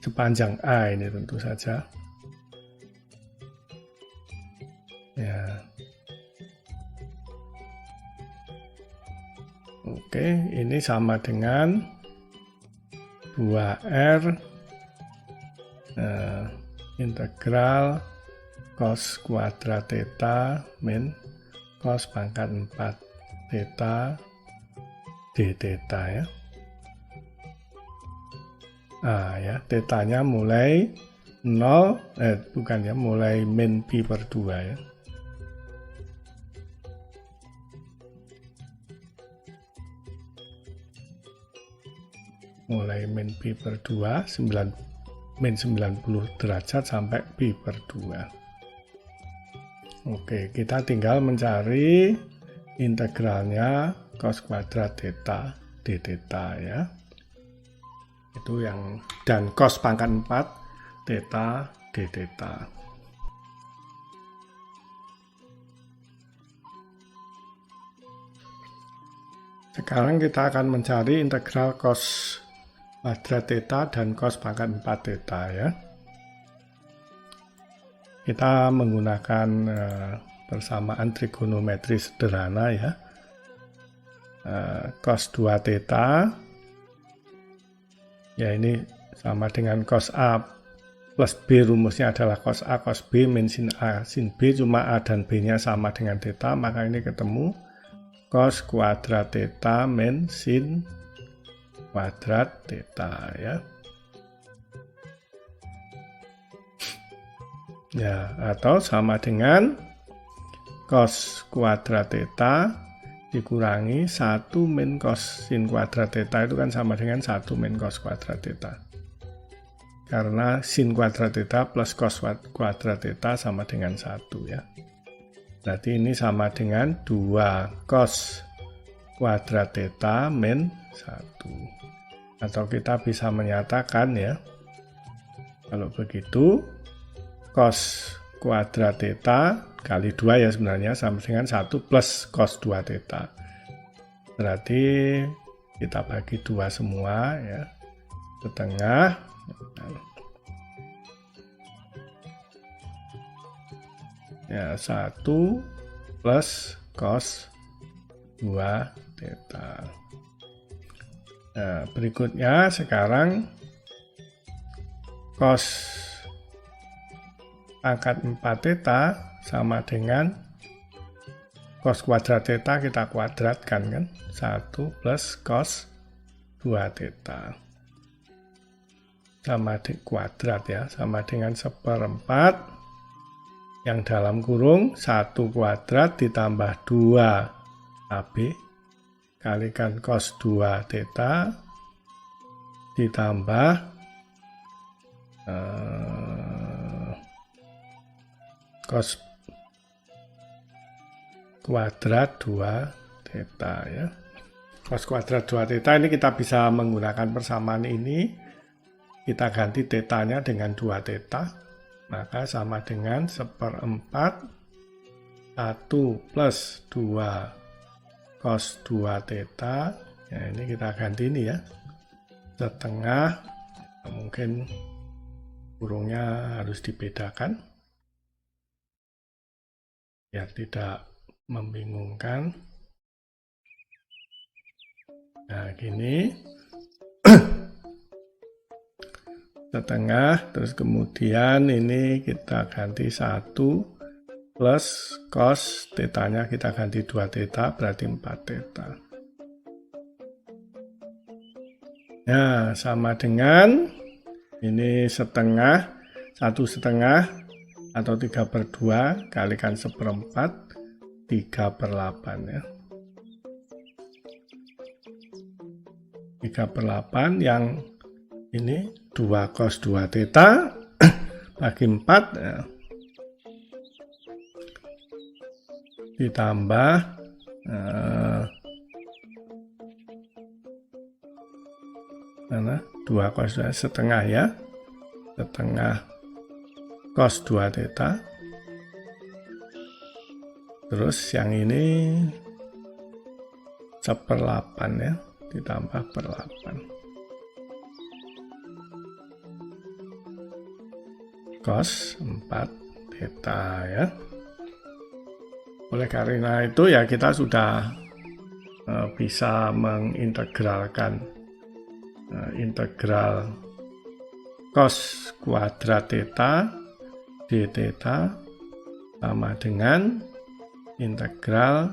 Sepanjang A ini tentu saja. Ya. Oke, ini sama dengan 2R integral cos kuadrat theta min cos pangkat 4 theta d theta ya. Ya, tetanya mulai 0, bukan ya, mulai min pi per 2 ya. Mulai min pi per 2, min 90 derajat sampai pi per 2. Oke, kita tinggal mencari integralnya cos kuadrat theta d theta ya. Itu yang, dan cos pangkat 4 theta d theta. Sekarang kita akan mencari integral cos kuadrat theta dan cos pangkat 4 theta ya. Kita menggunakan persamaan trigonometri sederhana ya. Cos 2 theta ya ini sama dengan cos A plus B rumusnya adalah cos A cos B min sin A sin B, cuma A dan B nya sama dengan theta, maka ini ketemu cos kuadrat theta min sin kuadrat theta ya. Ya, atau sama dengan cos kuadrat theta dikurangi 1 min cos sin kuadrat theta, itu kan sama dengan 1 min cos kuadrat theta. Karena sin kuadrat theta plus cos kuadrat theta sama dengan 1 ya. Berarti ini sama dengan 2 cos kuadrat theta min 1. Atau kita bisa menyatakan ya, kalau begitu cos kuadrat theta kali 2 ya sebenarnya sama dengan 1 plus cos 2 theta. Berarti kita bagi 2 semua ya. Setengah ya 1 plus cos 2 theta. Nah, berikutnya sekarang cos pangkat 4 theta sama dengan cos kuadrat theta, kita kuadratkan kan, 1 plus cos 2 theta sama di kuadrat ya, sama dengan 1/4 yang dalam kurung 1 kuadrat ditambah 2 AB kalikan cos 2 theta ditambah cos kuadrat 2 theta ya. Cos kuadrat 2 theta ini kita bisa menggunakan persamaan ini, kita ganti theta-nya dengan 2 theta, maka sama dengan 1/4 1 plus 2 cos 2 theta. Ya, ini kita ganti ini ya, setengah, mungkin kurungnya harus dibedakan biar tidak membingungkan. Nah, gini. Setengah, terus kemudian ini kita ganti 1 plus cos theta-nya kita ganti 2 theta, berarti 4 theta. Nah, sama dengan ini setengah, 1/2 atau 3/2 kalikan 1/4, 3/8 ya. 3/8 yang ini 2 cos 2 theta bagi 4 ya. Ditambah 2 cos 2 setengah ya, setengah cos 2 theta, terus yang ini 1/8 ya, ditambah 1/8 cos 4 theta ya. Oleh karena itu ya kita sudah bisa mengintegralkan integral cos kuadrat theta d theta sama dengan integral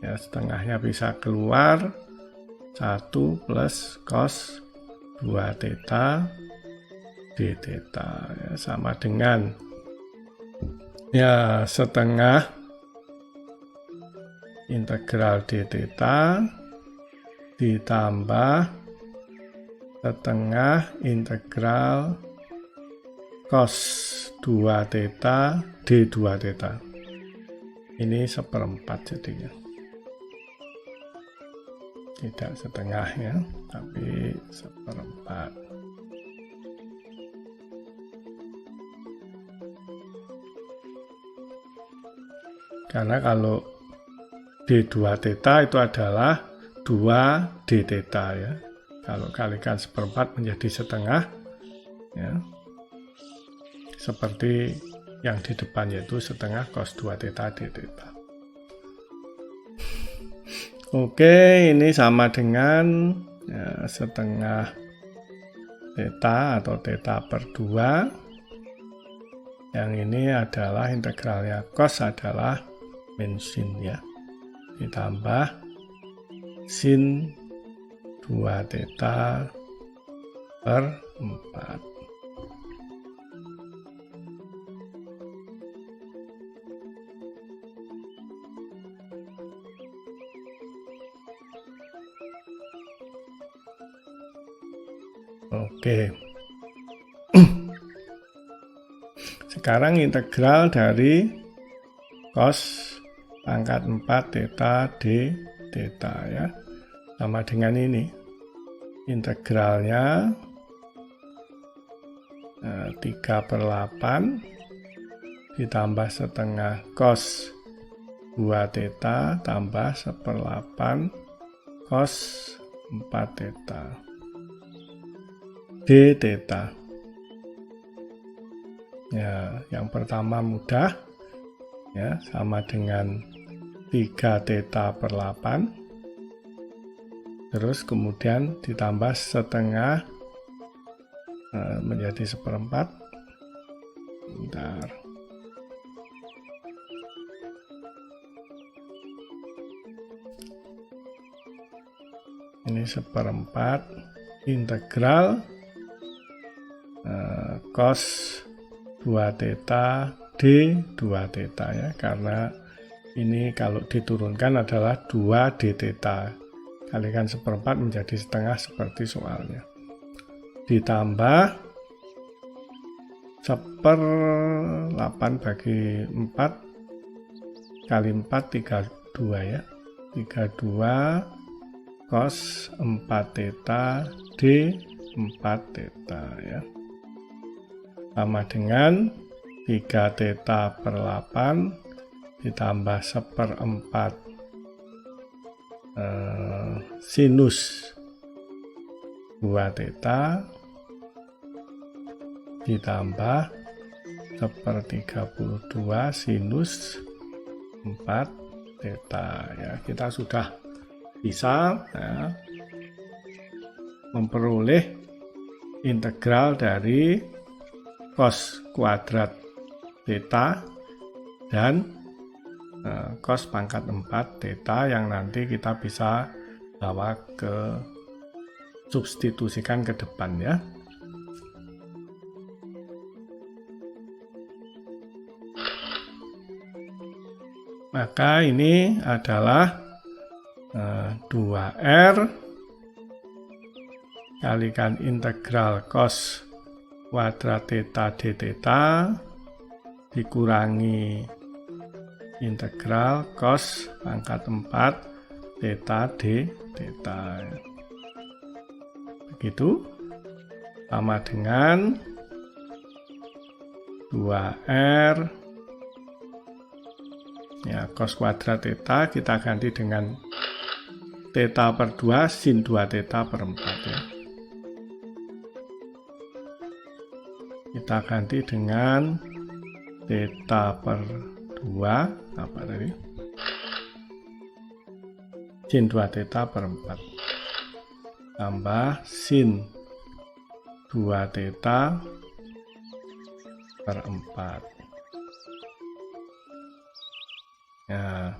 ya, setengahnya bisa keluar 1 plus cos 2 theta d theta ya, sama dengan ya setengah integral d theta ditambah setengah integral cos 2 theta d 2 theta. Ini 1/4 jadinya. Tidak setengah ya, tapi 1/4. Karena kalau d2 theta itu adalah 2 d theta ya. Kalau kalikan 1/4 menjadi setengah ya. Seperti yang di depan yaitu setengah cos 2 theta d theta. Oke, ini sama dengan ya, setengah theta atau theta per 2. Yang ini adalah integralnya cos adalah min sin ya. Ditambah sin 2 theta per 4. Oke. Sekarang integral dari cos pangkat 4 theta d theta ya. Sama dengan ini. Integralnya 3/8 ditambah setengah cos 2 theta tambah 1/8 cos 4 theta d theta. Ya, yang pertama mudah ya, sama dengan 3 theta per 8. Terus kemudian ditambah setengah menjadi 1/4. Bentar. Ini 1/4 integral cos 2 theta d 2 theta ya, karena ini kalau diturunkan adalah 2 d theta, kalikan 1/4 menjadi setengah seperti soalnya, ditambah 1/8 bagi 4 kali 4 32 ya, 32 cos 4 theta d 4 theta ya, sama dengan 3 theta per 8 ditambah 1/4 sinus 2 theta ditambah 1/32 sinus 4 theta ya. Kita sudah bisa ya, memperoleh integral dari cos kuadrat theta dan cos pangkat 4 theta yang nanti kita bisa bawa ke substitusikan ke depan ya. Maka ini adalah 2R kalikan integral cos kuadrat theta d theta dikurangi integral cos pangkat 4 theta d theta. Begitu, sama dengan 2R ya, cos kuadrat theta kita ganti dengan theta per 2 sin 2 theta per 4 ya. Kita ganti dengan theta per 2 apa tadi? Sin 2 theta per 4 tambah sin 2 theta per 4 ya,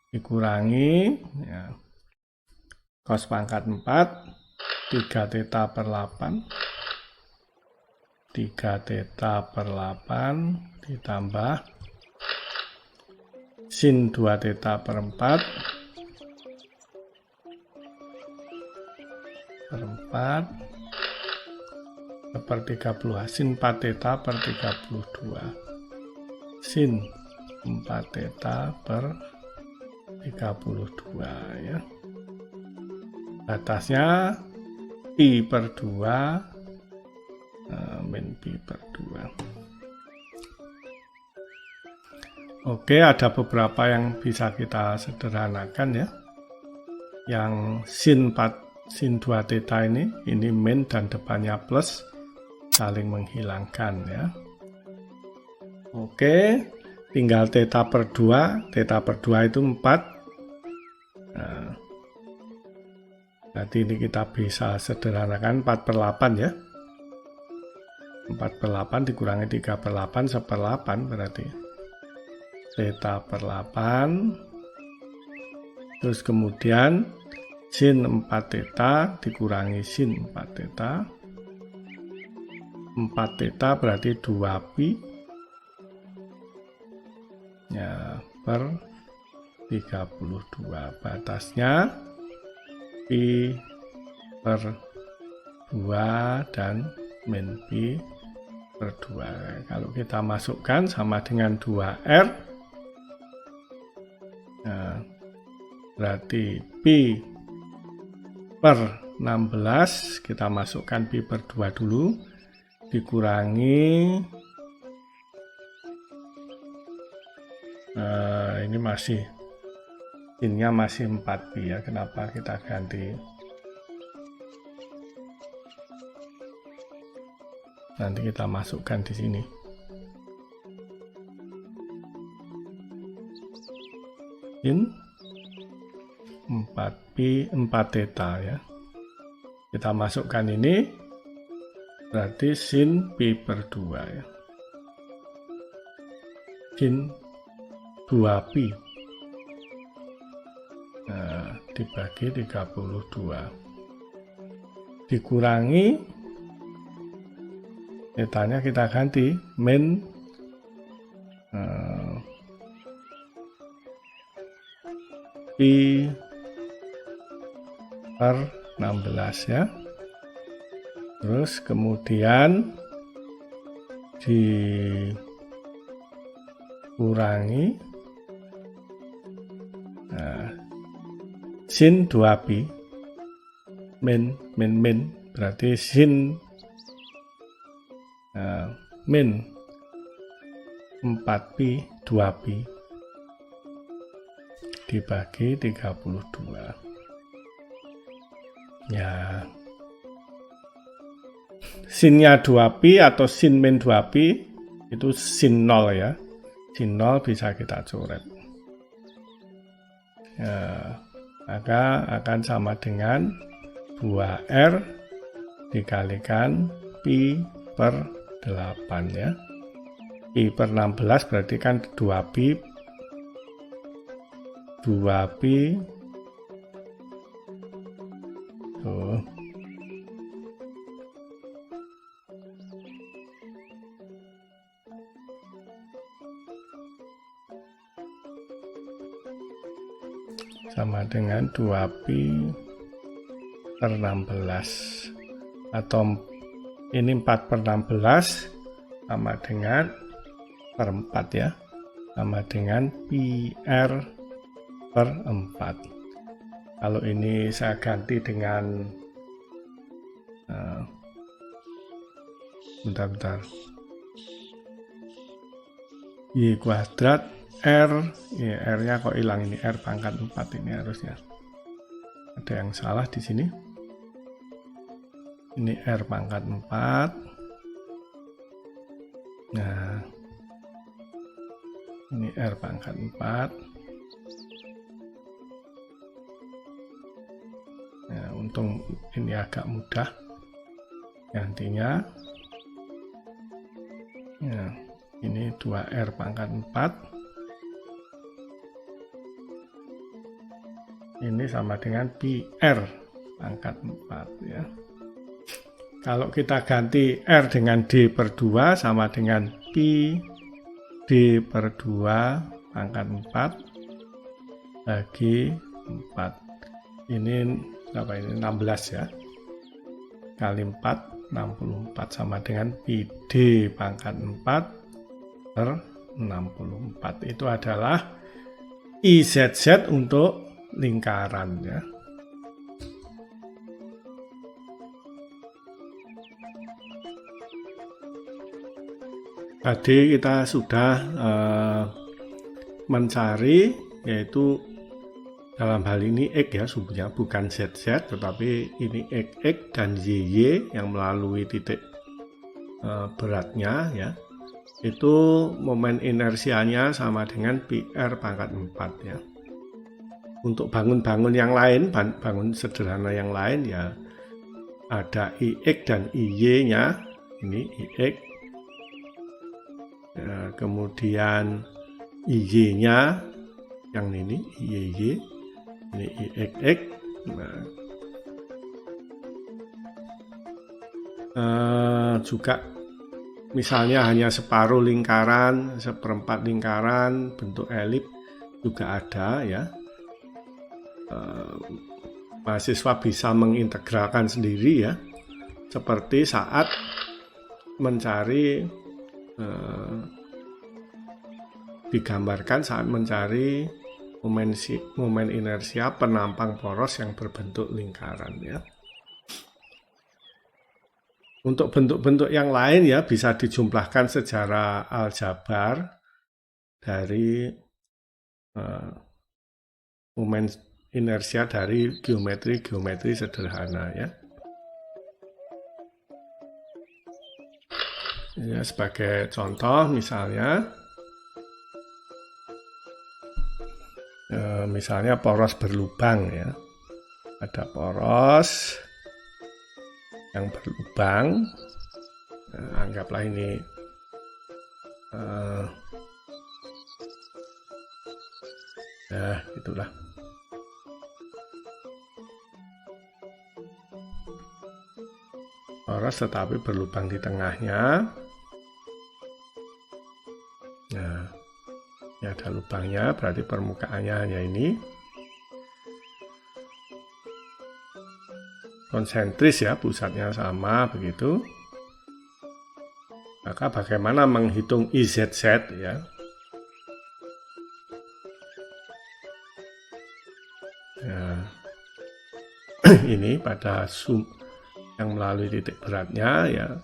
dikurangi ya, cos pangkat 4 3 theta per 8 3 theta per 8 ditambah sin 2 theta per 4 per 30 sin 4 theta per 32 sin 4 theta per 32 ya. Batasnya pi per 2 min pi per 2. Oke, ada beberapa yang bisa kita sederhanakan ya. Yang sin 2 theta ini min dan depannya plus saling menghilangkan ya. Oke, tinggal theta per 2 itu 4. Nah, berarti ini kita bisa sederhanakan 4/8 ya. 4/8 dikurangi 3/8 1/8 berarti theta per 8. Terus kemudian sin 4 theta dikurangi sin 4 theta. 4 theta berarti 2 pi ya, per 32. Batasnya pi per 2 dan min pi per 2. Kalau kita masukkan sama dengan 2R, nah, berarti pi per 16, kita masukkan pi per 2 dulu, dikurangi, ini masih, sinnya masih 4 pi ya, kenapa kita ganti? Nanti kita masukkan di sini. Sin 4 pi 4 theta ya. Kita masukkan ini, berarti sin pi per 2 ya. Sin 2 pi. Nah, dibagi 32. Dikurangi, thetanya kita ganti min pi per 16 ya. Terus kemudian dikurangi sin 2 pi min berarti sin min 4 pi 2 pi dibagi 32 ya. Sinnya 2 pi atau sin min 2 pi itu sin 0 ya. Sin 0 bisa kita coret ya, maka akan sama dengan 2R dikalikan pi per 8 ya. Pi per 16 berarti kan 2 pi tuh. Sama dengan 2 pi per 16 atau ini 4 per 16 sama dengan per 4 ya, sama dengan pi r per 4. Kalau ini saya ganti dengan bentar y kuadrat r ya, r-nya kok hilang ini, r pangkat 4 ini harusnya. Ada yang salah di sini. Ini r pangkat 4. Nah, ini r pangkat 4. Nah, untung ini agak mudah gantinya. Nah, ini 2r pangkat 4. Ini sama dengan pi r pangkat 4 ya. Kalau kita ganti r dengan d per 2 sama dengan pi d per 2 pangkat 4 bagi 4. Ini berapa ini? 16 ya. Kali 4, 64 sama dengan pi d pangkat 4 per 64. Itu adalah IZZ untuk lingkaran ya. Tadi kita sudah mencari, yaitu dalam hal ini X ya sumbernya, bukan ZZ, tetapi ini X dan YY yang melalui titik beratnya ya. Itu momen inersianya sama dengan PR pangkat 4 ya. Untuk bangun-bangun yang lain, bangun sederhana yang lain ya, ada IX dan IY-nya. Ini IX kemudian IY-nya yang ini IY, ini IXX. Juga misalnya hanya separuh lingkaran, seperempat lingkaran, bentuk elip juga ada ya. Mahasiswa bisa mengintegralkan sendiri ya, seperti saat mencari digambarkan saat mencari momen inersia penampang poros yang berbentuk lingkaran ya. Untuk bentuk-bentuk yang lain ya bisa dijumlahkan secara aljabar dari momen inersia dari geometri sederhana ya. Ini sebagai contoh misalnya poros berlubang ya. Ada poros yang berlubang, anggaplah ini nah itulah poros tetapi berlubang di tengahnya. Nah, ini ada lubangnya, berarti permukaannya hanya ini. Konsentris ya, pusatnya sama begitu. Maka bagaimana menghitung IZZ ya? Nah, ini pada sum yang melalui titik beratnya ya.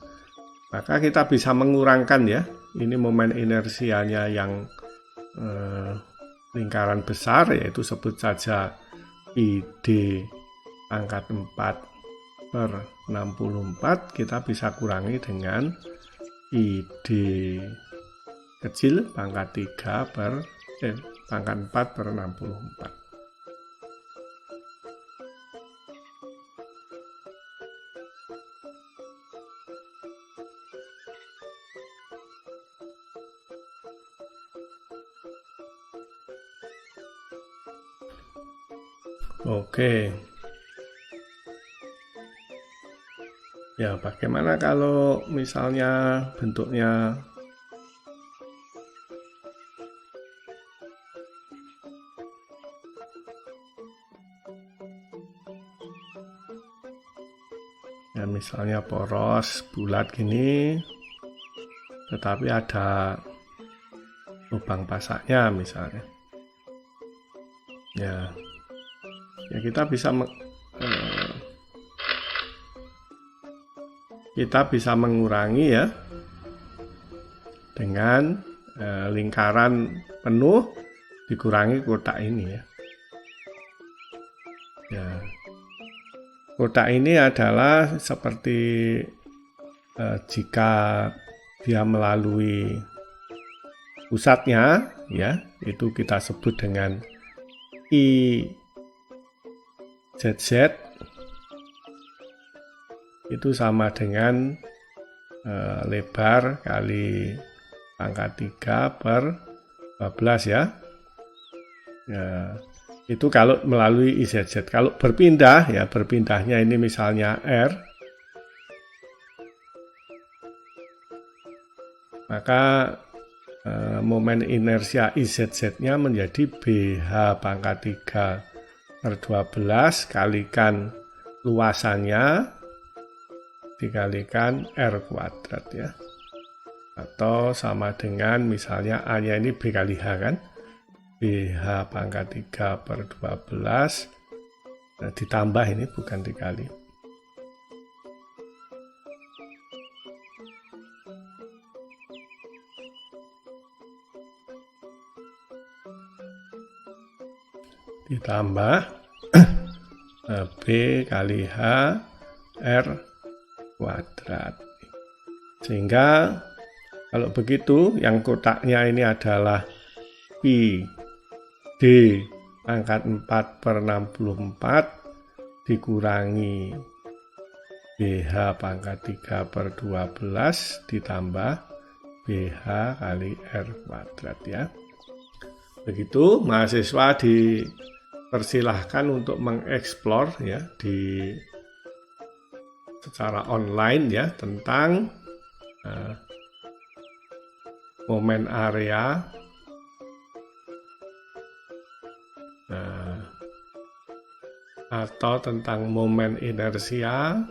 Maka kita bisa mengurangkan ya. Ini momen inersianya yang lingkaran besar, yaitu sebut saja ID pangkat 4/64, kita bisa kurangi dengan ID kecil pangkat 4/64. Oke. Ya, bagaimana kalau misalnya bentuknya ya, misalnya poros bulat gini, tetapi ada lubang pasaknya misalnya. Ya, kita bisa mengurangi ya dengan lingkaran penuh dikurangi kotak ini ya. Ya, kotak ini adalah seperti jika dia melalui pusatnya ya, itu kita sebut dengan IZZ, itu sama dengan lebar kali pangkat 3/12 ya. Ya, itu kalau melalui IZZ. Kalau berpindah ya, berpindahnya ini misalnya R, maka momen inersia IZZ-nya menjadi BH pangkat 3/12 kalikan luasannya dikalikan R kuadrat ya. Atau sama dengan misalnya A-nya ini B kali H kan. BH pangkat 3/12 ditambah ini bukan dikali. Ditambah B kali H R kuadrat. Sehingga kalau begitu yang kotaknya ini adalah Pi D pangkat 4/64 dikurangi BH pangkat 3/12 ditambah BH kali R kuadrat ya. Begitu, mahasiswa dipersilahkan untuk mengeksplor ya secara online ya tentang momen area, atau tentang momen inersia,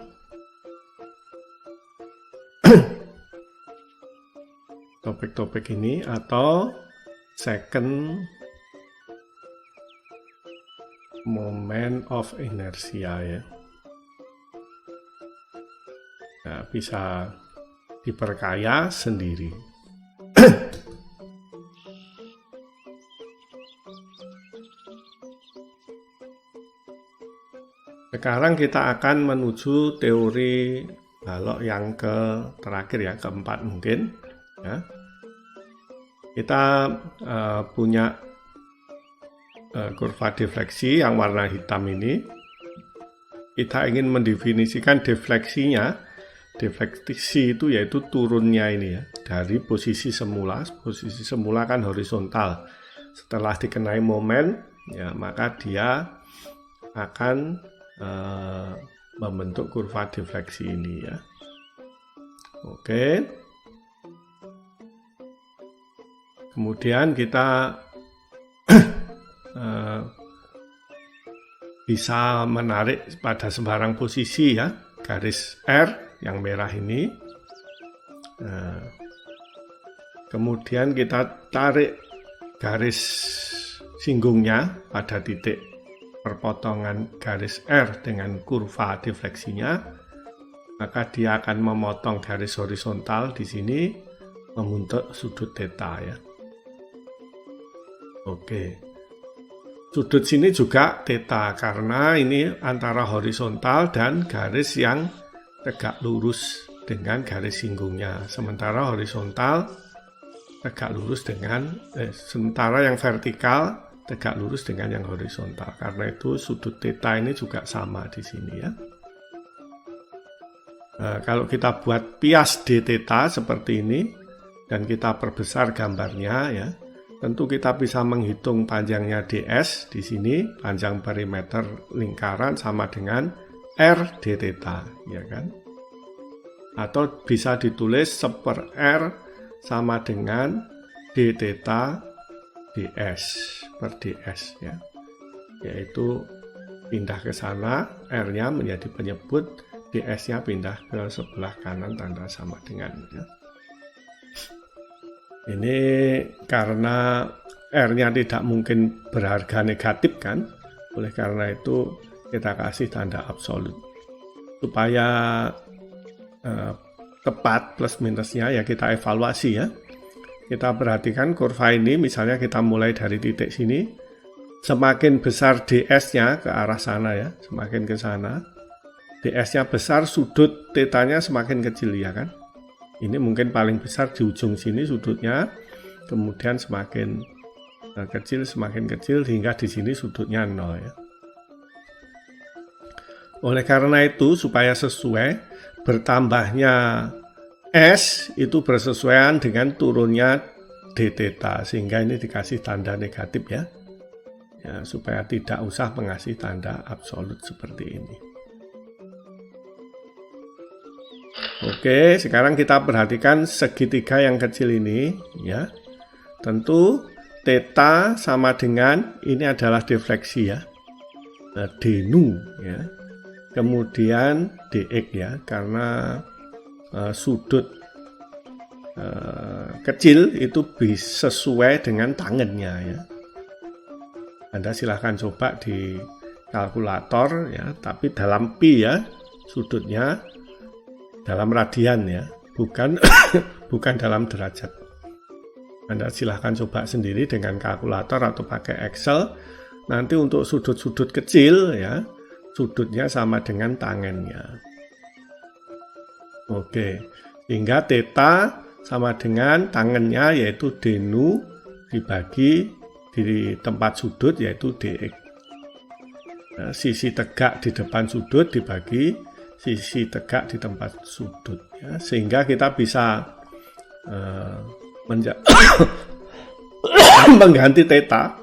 topik-topik ini, atau second moment of inertia ya. Nah, bisa diperkaya sendiri. Sekarang kita akan menuju teori balok yang terakhir ya, keempat mungkin ya. Kita punya kurva defleksi yang warna hitam ini. Kita ingin mendefinisikan defleksinya. Defleksi itu yaitu turunnya ini ya, dari posisi semula. Posisi semula kan horizontal. Setelah dikenai momen, ya maka dia akan membentuk kurva defleksi ini ya. Oke. Kemudian kita bisa menarik pada sembarang posisi ya, garis R yang merah ini. Kemudian kita tarik garis singgungnya pada titik perpotongan garis R dengan kurva defleksinya, maka dia akan memotong garis horizontal di sini membentuk sudut theta ya. Oke. Sudut sini juga theta karena ini antara horizontal dan garis yang tegak lurus dengan garis singgungnya. Sementara horizontal tegak lurus dengan sementara yang vertikal tegak lurus dengan yang horizontal. Karena itu sudut theta ini juga sama di sini ya. Kalau kita buat pias d theta seperti ini dan kita perbesar gambarnya ya, tentu kita bisa menghitung panjangnya ds di sini, panjang perimeter lingkaran sama dengan r d theta, ya kan? Atau bisa ditulis 1/r sama dengan d theta ds per ds ya. Yaitu pindah ke sana, r-nya menjadi penyebut, ds-nya pindah ke sebelah kanan tanda sama dengan ya. Ini karena R-nya tidak mungkin berharga negatif kan, oleh karena itu kita kasih tanda absolut. Supaya tepat plus minusnya ya kita evaluasi ya. Kita perhatikan kurva ini, misalnya kita mulai dari titik sini, semakin besar ds-nya ke arah sana ya, semakin ke sana, ds-nya besar, sudut theta-nya semakin kecil ya kan. Ini mungkin paling besar di ujung sini sudutnya, kemudian semakin kecil, hingga di sini sudutnya 0 ya. Oleh karena itu, supaya sesuai, bertambahnya S itu bersesuaian dengan turunnya d theta, sehingga ini dikasih tanda negatif ya. Ya, supaya tidak usah mengasih tanda absolut seperti ini. Oke, sekarang kita perhatikan segitiga yang kecil ini ya. Tentu theta sama dengan ini adalah defleksi ya. D nu ya. Kemudian dx ya, karena sudut kecil itu bisa sesuai dengan tangennya ya. Anda silahkan coba di kalkulator ya, tapi dalam pi ya, sudutnya dalam radian ya, bukan bukan dalam derajat. Anda silahkan coba sendiri dengan kalkulator atau pakai Excel. Nanti untuk sudut-sudut kecil ya, sudutnya sama dengan tangennya. Oke, sehingga theta sama dengan tangennya yaitu d nu dibagi di tempat sudut yaitu dx. Nah, sisi tegak di depan sudut dibagi sisi tegak di tempat sudut ya, sehingga kita bisa mengganti theta,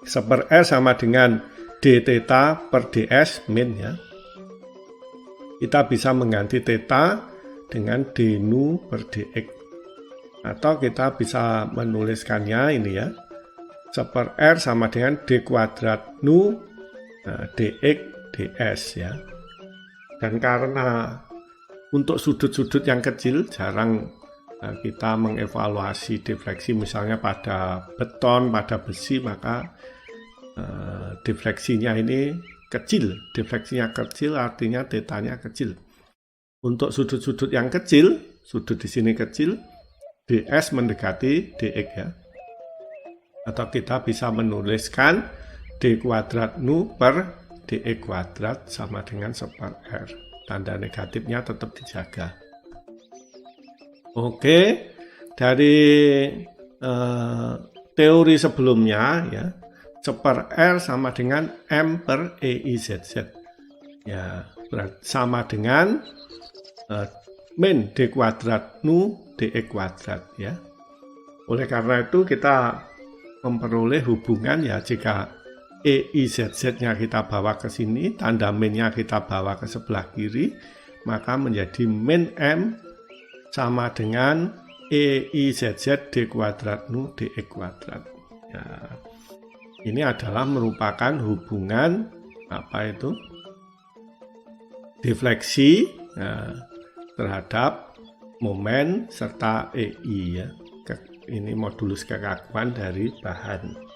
1/r sama dengan d theta per ds min ya. Kita bisa mengganti theta dengan d nu per dx. Atau kita bisa menuliskannya ini ya, 1/r sama dengan d kuadrat nu dx ds ya. Dan karena untuk sudut-sudut yang kecil jarang kita mengevaluasi defleksi, misalnya pada beton, pada besi, maka defleksinya ini kecil. Defleksinya kecil artinya tetanya kecil. Untuk sudut-sudut yang kecil, sudut di sini kecil, ds mendekati dx ya. Atau kita bisa menuliskan d kuadrat nu per dx kuadrat sama dengan 1/r. Tanda negatifnya tetap dijaga. Oke, dari teori sebelumnya ya, 1/r sama dengan m per EIZZ. Ya, sama dengan min d kuadrat nu dx kuadrat ya. Oleh karena itu kita memperoleh hubungan ya, jika EIZZ-nya kita bawa ke sini, tanda min-nya kita bawa ke sebelah kiri, maka menjadi min m sama dengan EIZZ d kuadrat nu dx kuadrat. Ya, ini adalah merupakan hubungan apa itu? Defleksi terhadap momen serta EI ya. Ini modulus kekakuan dari bahan.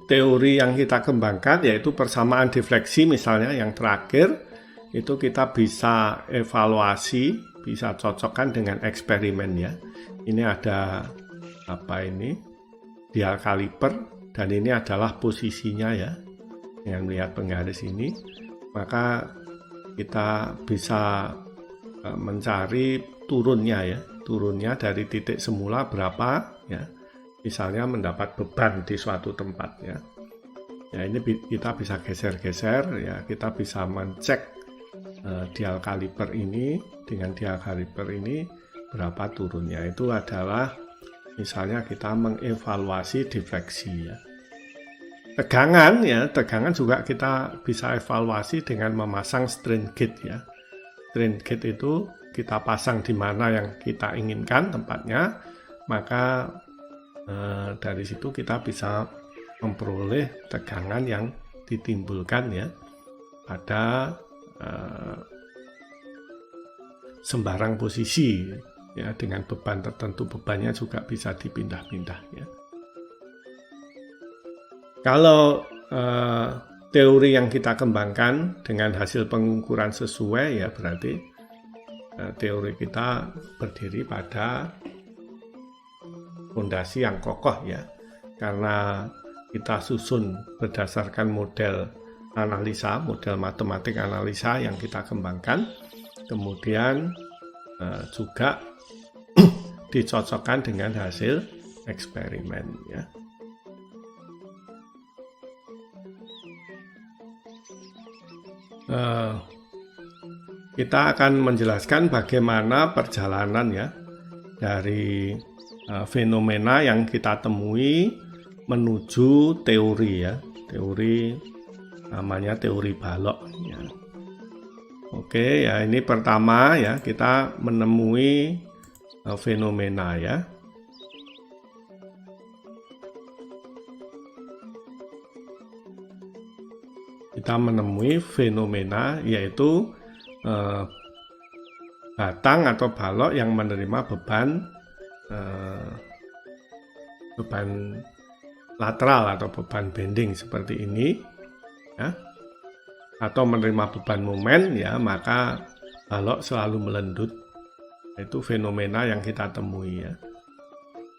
Teori yang kita kembangkan yaitu persamaan defleksi, misalnya yang terakhir itu kita bisa evaluasi, bisa cocokkan dengan eksperimen ya. Ini ada apa ini? Dial kaliper, dan ini adalah posisinya ya. Dengan melihat penggaris ini, maka kita bisa mencari turunnya ya. Turunnya dari titik semula berapa ya. Misalnya mendapat beban di suatu tempat ya. Ya, ini kita bisa geser-geser ya, kita bisa mencek dial kaliper ini dengan dial kaliper ini berapa turunnya. Itu adalah misalnya kita mengevaluasi defleksi ya. Tegangan ya, tegangan juga kita bisa evaluasi dengan memasang strain gauge ya. Strain gauge itu kita pasang di mana yang kita inginkan tempatnya, maka dari situ kita bisa memperoleh tegangan yang ditimbulkan ya pada sembarang posisi ya, dengan beban tertentu. Bebannya juga bisa dipindah-pindah ya. Kalau teori yang kita kembangkan dengan hasil pengukuran sesuai ya, berarti teori kita berdiri pada fondasi yang kokoh ya, karena kita susun berdasarkan model analisa, model matematik analisa yang kita kembangkan, kemudian juga dicocokkan dengan hasil eksperimen ya. Kita akan menjelaskan bagaimana perjalanan ya dari fenomena yang kita temui menuju teori ya, teori namanya teori balok ya. Oke ya, ini pertama ya, kita menemui fenomena ya. Kita menemui fenomena yaitu batang atau balok yang menerima beban lateral atau beban bending seperti ini ya, atau menerima beban momen ya, maka balok selalu melendut. Itu fenomena yang kita temui ya.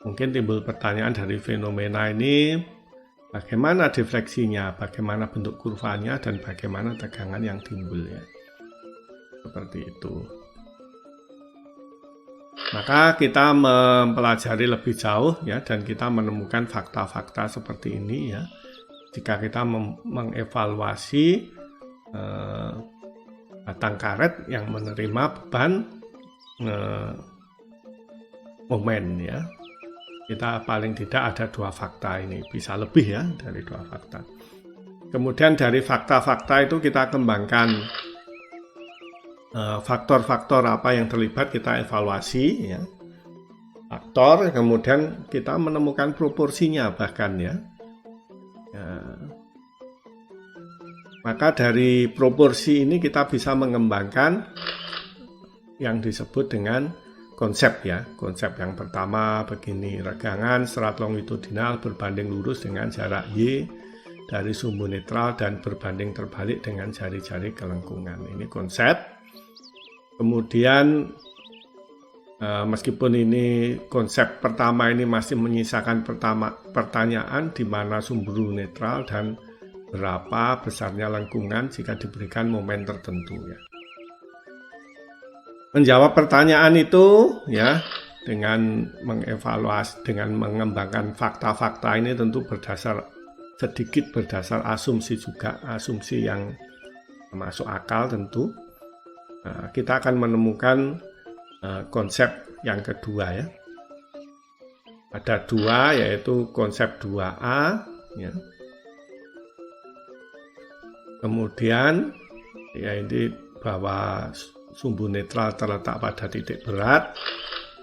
Mungkin timbul pertanyaan dari fenomena ini, bagaimana defleksinya, bagaimana bentuk kurvanya, dan bagaimana tegangan yang timbul ya. Seperti itu. Maka kita mempelajari lebih jauh ya, dan kita menemukan fakta-fakta seperti ini ya. Jika kita mengevaluasi batang karet yang menerima beban momen ya. Kita paling tidak ada 2 fakta ini, bisa lebih ya dari 2 fakta. Kemudian dari fakta-fakta itu kita kembangkan faktor-faktor apa yang terlibat, kita evaluasi ya. Faktor, kemudian kita menemukan proporsinya bahkan ya. Maka dari proporsi ini kita bisa mengembangkan yang disebut dengan konsep ya. Konsep yang pertama begini, regangan serat longitudinal berbanding lurus dengan jarak Y dari sumbu netral dan berbanding terbalik dengan jari-jari kelengkungan. Ini konsep. Kemudian meskipun ini konsep pertama ini masih menyisakan pertanyaan di mana sumbu netral dan berapa besarnya lengkungan jika diberikan momen tertentu ya. Menjawab pertanyaan itu ya dengan mengevaluasi, dengan mengembangkan fakta-fakta ini tentu sedikit berdasar asumsi juga, asumsi yang masuk akal tentu. Nah, kita akan menemukan konsep yang kedua ya. Ada 2 yaitu konsep 2A ya. Kemudian ya ini bahwa sumbu netral terletak pada titik berat,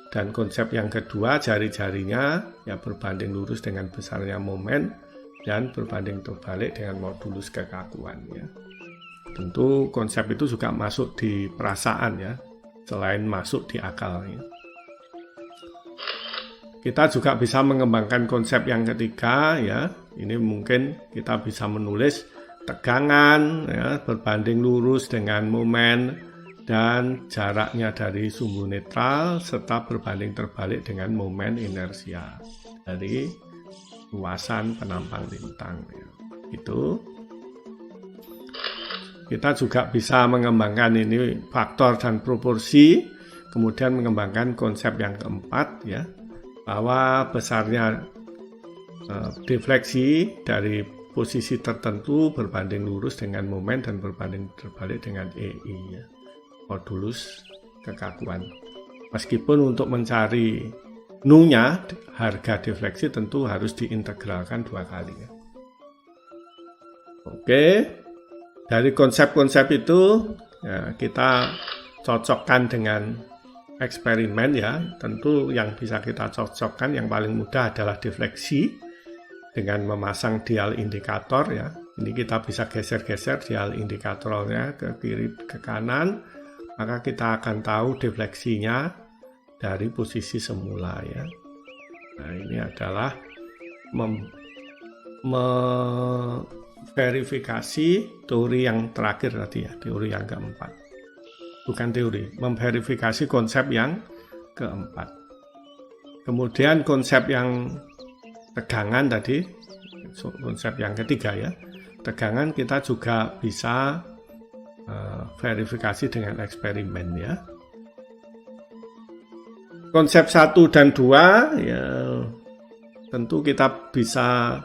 dan konsep yang kedua jari-jarinya ya berbanding lurus dengan besarnya momen dan berbanding terbalik dengan modulus kekakuan ya. Tentu konsep itu juga masuk di perasaan ya, selain masuk di akal ya. Kita juga bisa mengembangkan konsep yang ketiga ya. Ini mungkin kita bisa menulis tegangan ya, berbanding lurus dengan momen dan jaraknya dari sumbu netral serta berbanding terbalik dengan momen inersia dari luasan penampang lintang ya. Itu kita juga bisa mengembangkan ini faktor dan proporsi, kemudian mengembangkan konsep yang keempat ya, bahwa besarnya defleksi dari posisi tertentu berbanding lurus dengan momen dan berbanding terbalik dengan EI ya, modulus kekakuan. Meskipun untuk mencari nu-nya, harga defleksi tentu harus diintegralkan 2 kali ya. Oke, dari konsep-konsep itu ya, kita cocokkan dengan eksperimen ya. Tentu yang bisa kita cocokkan yang paling mudah adalah defleksi dengan memasang dial indikator ya. Ini kita bisa geser-geser dial indikatornya ke kiri ke kanan, maka kita akan tahu defleksinya dari posisi semula ya. Nah, ini adalah verifikasi teori yang terakhir tadi ya, teori yang keempat. Bukan teori, memverifikasi konsep yang keempat. Kemudian konsep yang tegangan tadi, konsep yang ketiga ya. Tegangan kita juga bisa verifikasi dengan eksperimen ya. Konsep 1 dan 2 ya tentu kita bisa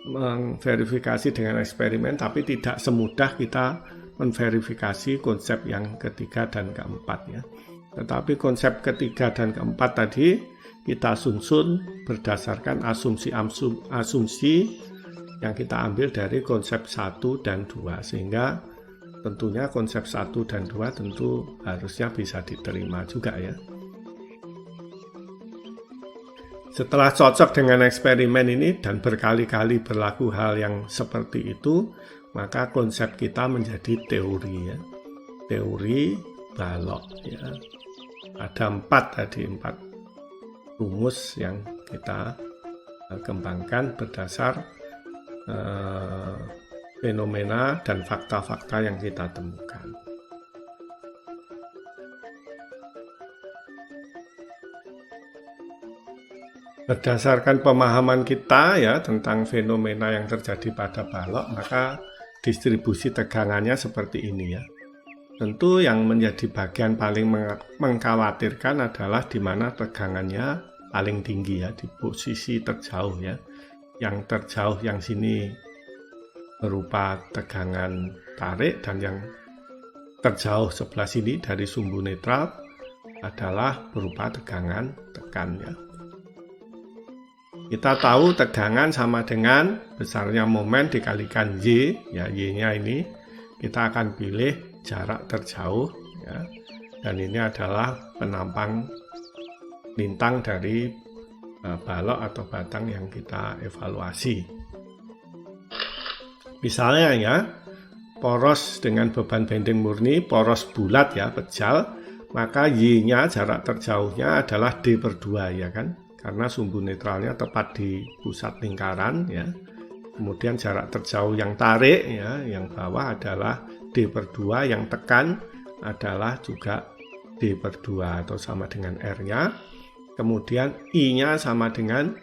memverifikasi dengan eksperimen, tapi tidak semudah kita memverifikasi konsep yang ketiga dan keempat ya. Tetapi konsep ketiga dan keempat tadi kita susun berdasarkan asumsi yang kita ambil dari konsep 1 dan 2, sehingga tentunya konsep 1 dan 2 tentu harusnya bisa diterima juga ya. Setelah cocok dengan eksperimen ini dan berkali-kali berlaku hal yang seperti itu, maka konsep kita menjadi teori ya. Teori balok ya. Ada 4 rumus yang kita kembangkan berdasar fenomena dan fakta-fakta yang kita temukan. Berdasarkan pemahaman kita ya tentang fenomena yang terjadi pada balok, maka distribusi tegangannya seperti ini ya. Tentu yang menjadi bagian paling mengkhawatirkan adalah di mana tegangannya paling tinggi ya, di posisi terjauh ya. Yang terjauh yang sini berupa tegangan tarik dan yang terjauh sebelah sini dari sumbu netral adalah berupa tegangan tekan ya. Kita tahu tegangan sama dengan besarnya momen dikalikan Y, ya Y-nya ini kita akan pilih jarak terjauh ya. Dan ini adalah penampang lintang dari balok atau batang yang kita evaluasi. Misalnya ya, poros dengan beban bending murni, poros bulat ya, pejal, maka Y-nya jarak terjauhnya adalah D/2 ya kan, karena sumbu netralnya tepat di pusat lingkaran ya. Kemudian jarak terjauh yang tarik ya, yang bawah adalah D/2, yang tekan adalah juga D/2 atau sama dengan R-nya. Kemudian I-nya sama dengan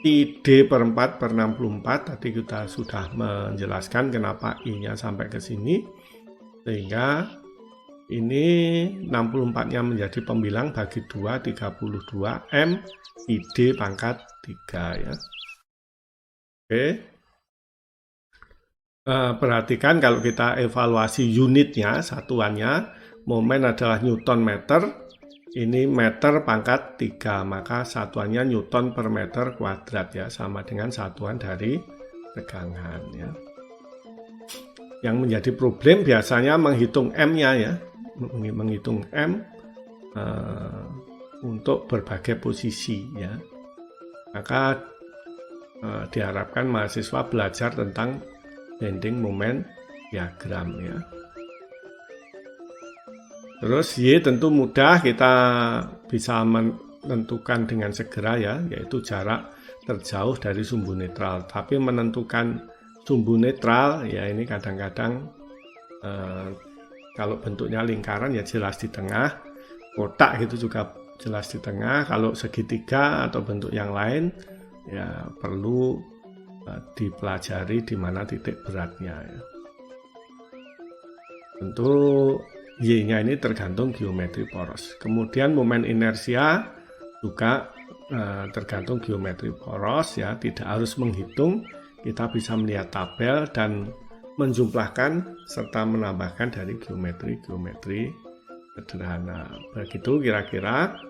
ID/4/64. Tadi kita sudah menjelaskan kenapa I-nya sampai ke sini. Sehingga ini 64-nya menjadi pembilang bagi 2, 32 M ID pangkat 3 ya. Oke. Perhatikan kalau kita evaluasi unitnya, satuannya, momen adalah Newton meter, ini meter pangkat 3, maka satuannya Newton per meter kuadrat ya, sama dengan satuan dari tegangan ya. Yang menjadi problem biasanya menghitung M-nya ya, menghitung M untuk berbagai posisi ya. Maka diharapkan mahasiswa belajar tentang bending moment diagram ya. Terus Y tentu mudah kita bisa menentukan dengan segera ya, yaitu jarak terjauh dari sumbu netral. Tapi menentukan sumbu netral ya ini kadang-kadang kalau bentuknya lingkaran ya jelas di tengah, kotak gitu juga jelas di tengah. Kalau segitiga atau bentuk yang lain ya perlu dipelajari di mana titik beratnya ya. Tentu Y-nya ini tergantung geometri poros. Kemudian momen inersia juga tergantung geometri poros ya, tidak harus menghitung, kita bisa melihat tabel dan menjumlahkan serta menambahkan dari geometri sederhana. Begitu kira-kira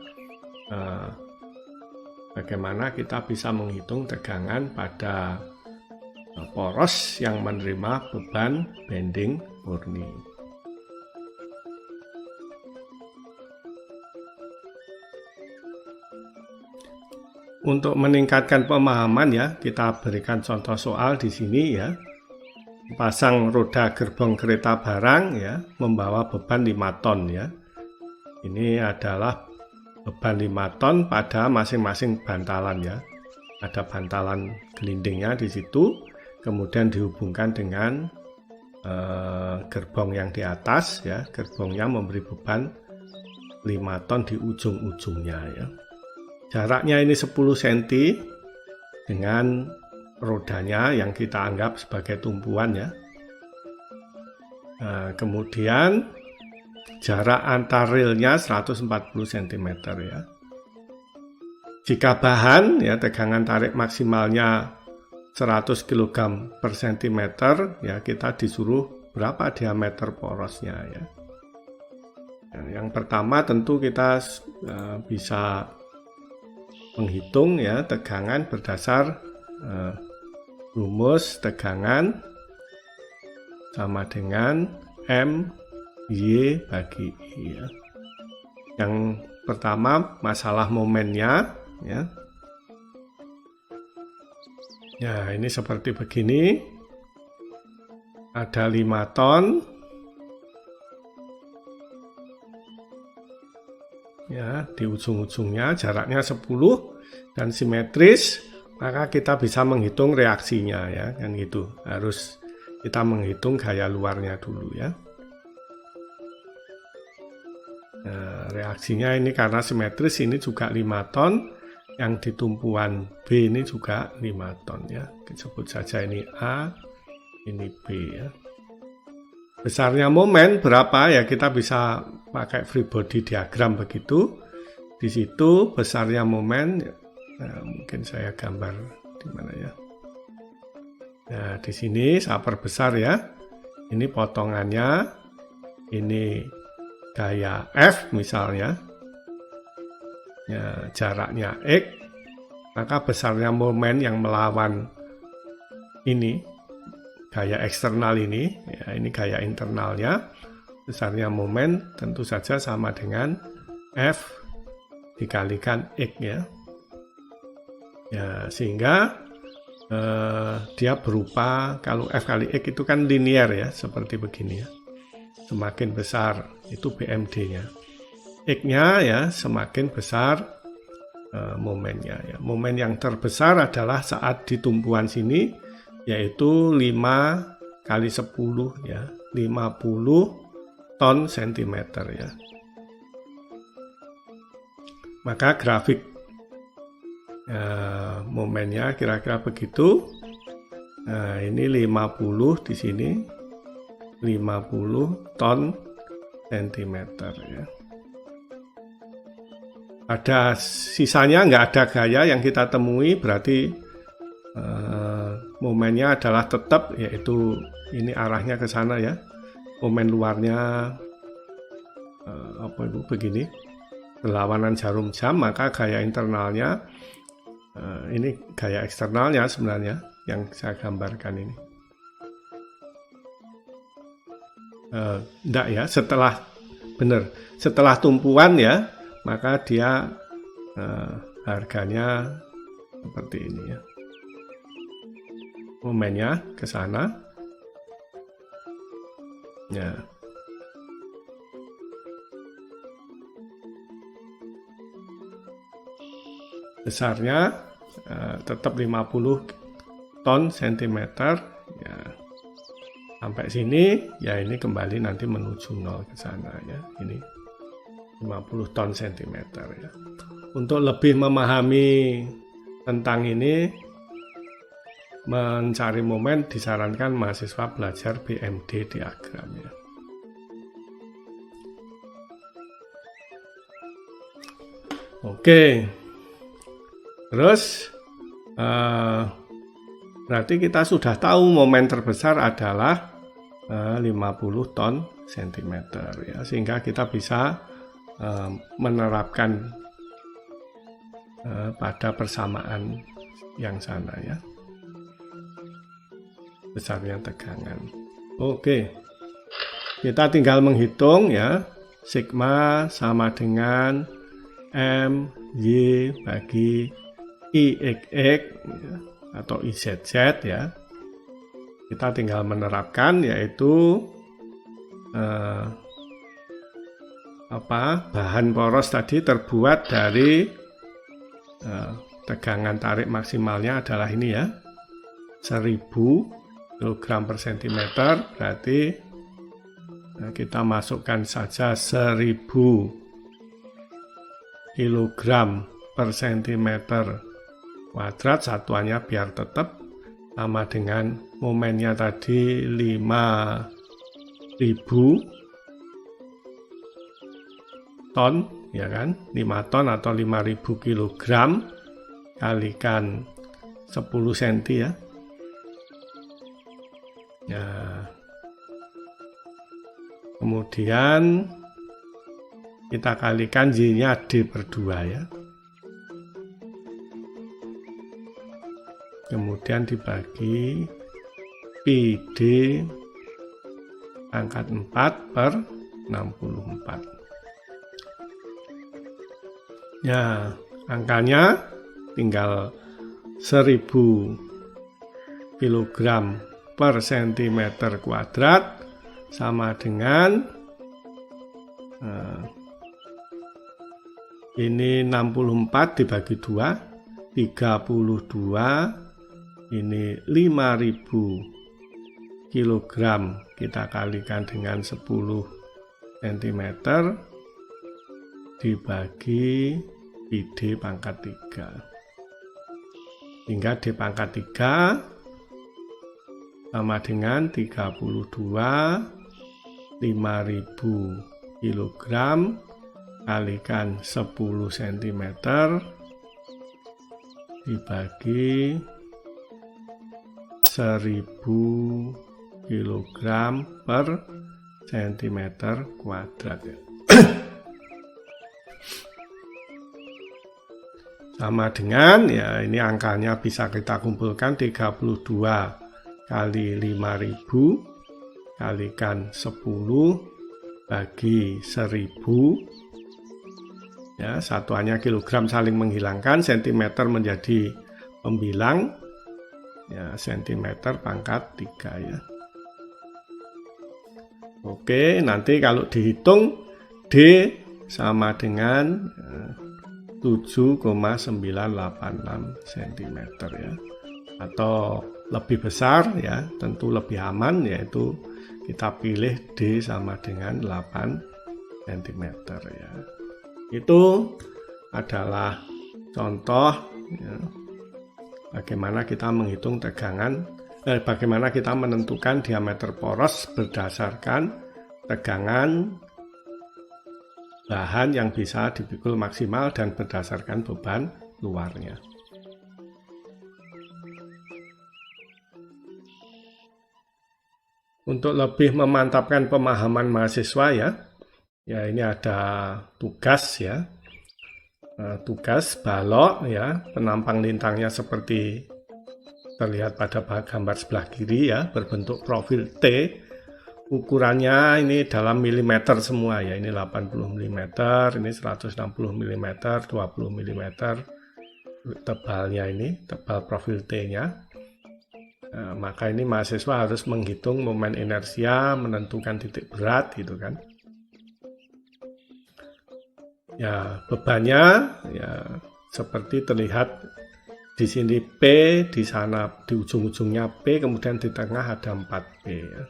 bagaimana kita bisa menghitung tegangan pada poros yang menerima beban bending murni. Untuk meningkatkan pemahaman ya, kita berikan contoh soal di sini ya. Pasang roda gerbong kereta barang ya, membawa beban 5 ton ya. Ini adalah beban 5 ton pada masing-masing bantalan ya. Ada bantalan gelindingnya di situ, kemudian dihubungkan dengan gerbong yang di atas ya. Gerbongnya memberi beban 5 ton di ujung-ujungnya ya. Jaraknya ini 10 cm dengan rodanya yang kita anggap sebagai tumpuan ya. Kemudian jarak antar relnya 140 cm ya. Jika bahan ya tegangan tarik maksimalnya 100 kg per cm ya, kita disuruh berapa diameter porosnya ya. Yang pertama tentu kita bisa menghitung ya tegangan berdasar rumus tegangan sama dengan M Y bagi I ya. Yang pertama masalah momennya ya. Ya, ini seperti begini. Ada 5 ton. Ya, di ujung-ujungnya jaraknya 10 dan simetris, maka kita bisa menghitung reaksinya ya, kan gitu. Harus kita menghitung gaya luarnya dulu ya. Nah, reaksinya ini karena simetris ini juga 5 ton, yang di tumpuan B ini juga 5 ton ya. Disebut saja ini A, ini B ya. Besarnya momen berapa ya, kita bisa pakai free body diagram begitu. Di situ besarnya momen, nah, mungkin saya gambar di mana ya. Nah, di sini saya perbesar ya. Ini potongannya ini gaya F misalnya, ya, jaraknya X, maka besarnya momen yang melawan ini, gaya eksternal ini, ya, ini gaya internalnya, besarnya momen tentu saja sama dengan F dikalikan X ya. Ya, sehingga dia berupa, kalau F kali X itu kan linear ya, seperti begini ya. Semakin besar itu BMD-nya. X-nya ya semakin besar momennya ya. Momen yang terbesar adalah saat di tumpuan sini, yaitu 5 kali 10 ya, 50 ton sentimeter ya. Maka grafik momennya kira-kira begitu. Nah, ini 50 di sini, 50 ton sentimeter ya. Ada sisanya, nggak ada gaya yang kita temui, berarti momennya adalah tetap, yaitu ini arahnya ke sana ya. Momen luarnya apa itu begini, berlawanan jarum jam, maka gaya internalnya ini gaya eksternalnya sebenarnya yang saya gambarkan ini. Enggak ya, setelah tumpuan ya, maka dia harganya seperti ini ya. Momennya ke sana. Ya. Besarnya tetap 50 ton sentimeter ya. Sampai sini ya, ini kembali nanti menuju 0 ke sana ya. Ini 50 ton sentimeter ya. Untuk lebih memahami tentang ini, mencari momen, disarankan mahasiswa belajar BMD diagram ya. Oke. Terus berarti kita sudah tahu momen terbesar adalah 50 ton sentimeter ya, sehingga kita bisa menerapkan pada persamaan yang sana ya, besarnya tegangan. Oke, kita tinggal menghitung ya, sigma sama dengan M Y bagi IXX atau IZZ ya. Kita tinggal menerapkan, yaitu bahan poros tadi terbuat dari tegangan tarik maksimalnya adalah ini ya, 1000 kg per cm, berarti kita masukkan saja 1000 kg per cm kuadrat satuannya biar tetap sama dengan momennya tadi 5000 ton ya kan, 5 ton atau 5000 kg kalikan 10 cm ya. Ya. Kemudian kita kalikan Y-nya D per 2 ya. Kemudian dibagi PD pangkat 4 per 64. Ya, angkanya tinggal 1000 kg per cm kuadrat sama dengan ini 64 dibagi 2, 32, ini 5000 kg kita kalikan dengan 10 cm dibagi PD pangkat 3, hingga D pangkat 3 sama dengan 32 5000 kg kalikan 10 cm dibagi 1000 kg per cm kuadrat ya. Sama dengan ya ini angkanya bisa kita kumpulkan 32 kali 5000 kalikan 10 bagi 1000 ya, satuannya kilogram saling menghilangkan, cm menjadi pembilang ya, cm pangkat 3 ya. Oke, nanti kalau dihitung D sama dengan 7,986 cm ya, atau lebih besar ya, tentu lebih aman, yaitu kita pilih D sama dengan 8 cm ya. Itu adalah contoh ya, bagaimana kita menghitung tegangan, bagaimana kita menentukan diameter poros berdasarkan tegangan bahan yang bisa dipikul maksimal dan berdasarkan beban luarnya. Untuk lebih memantapkan pemahaman mahasiswa ya ini ada tugas ya, tugas balok ya, penampang lintangnya seperti terlihat pada gambar sebelah kiri ya, berbentuk profil T. Ukurannya ini dalam milimeter semua ya, ini 80 mm, ini 160 mm, 20 mm, tebalnya ini, tebal profil T-nya. Nah, maka ini mahasiswa harus menghitung momen inersia, menentukan titik berat gitu kan. Ya, bebannya ya seperti terlihat di sini P, di sana di ujung-ujungnya P, kemudian di tengah ada 4P ya.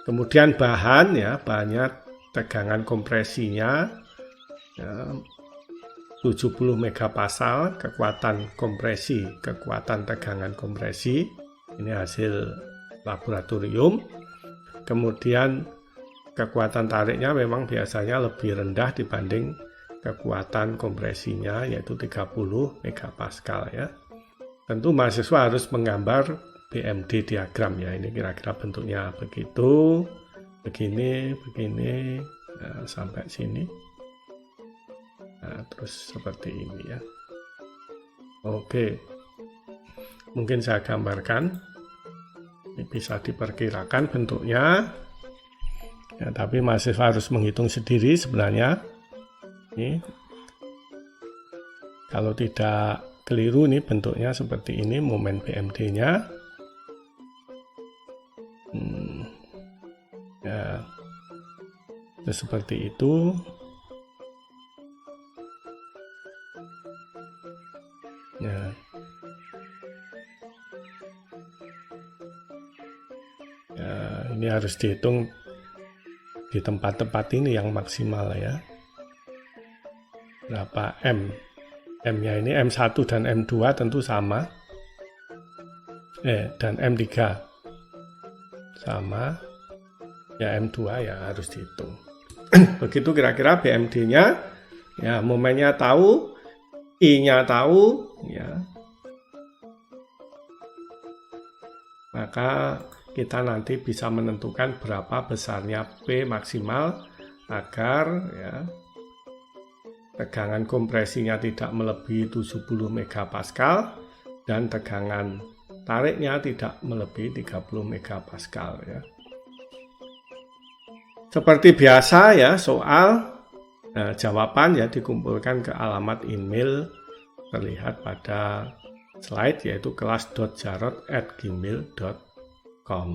Kemudian bahan ya, bahannya tegangan kompresinya ya, 70 megapascal, kekuatan kompresi, kekuatan tegangan kompresi. Ini hasil laboratorium. Kemudian kekuatan tariknya memang biasanya lebih rendah dibanding kekuatan kompresinya, yaitu 30 megapascal ya. Tentu mahasiswa harus menggambar BMD diagram ya, ini kira-kira bentuknya begitu, begini, nah, sampai sini. Nah, terus seperti ini ya. Oke, mungkin saya gambarkan. Ini bisa diperkirakan bentuknya. Ya, tapi mahasiswa harus menghitung sendiri sebenarnya. Ini kalau tidak keliru nih bentuknya seperti ini, momen BMD-nya. Ya, itu seperti itu. Ya. Ya, ini harus dihitung di tempat-tempat ini yang maksimal ya. Berapa M? M-nya ini M1 dan M2 tentu sama. Dan M3 sama. Ya M2 ya harus dihitung. Begitu kira-kira BMD-nya. Ya, momennya tahu, I-nya tahu, ya. Maka kita nanti bisa menentukan berapa besarnya P maksimal agar ya tegangan kompresinya tidak melebihi 70 megapascal dan tegangan tariknya tidak melebihi 30 megapascal ya. Seperti biasa ya, soal jawaban ya dikumpulkan ke alamat email terlihat pada slide, yaitu kelas.jarod@gmail.com.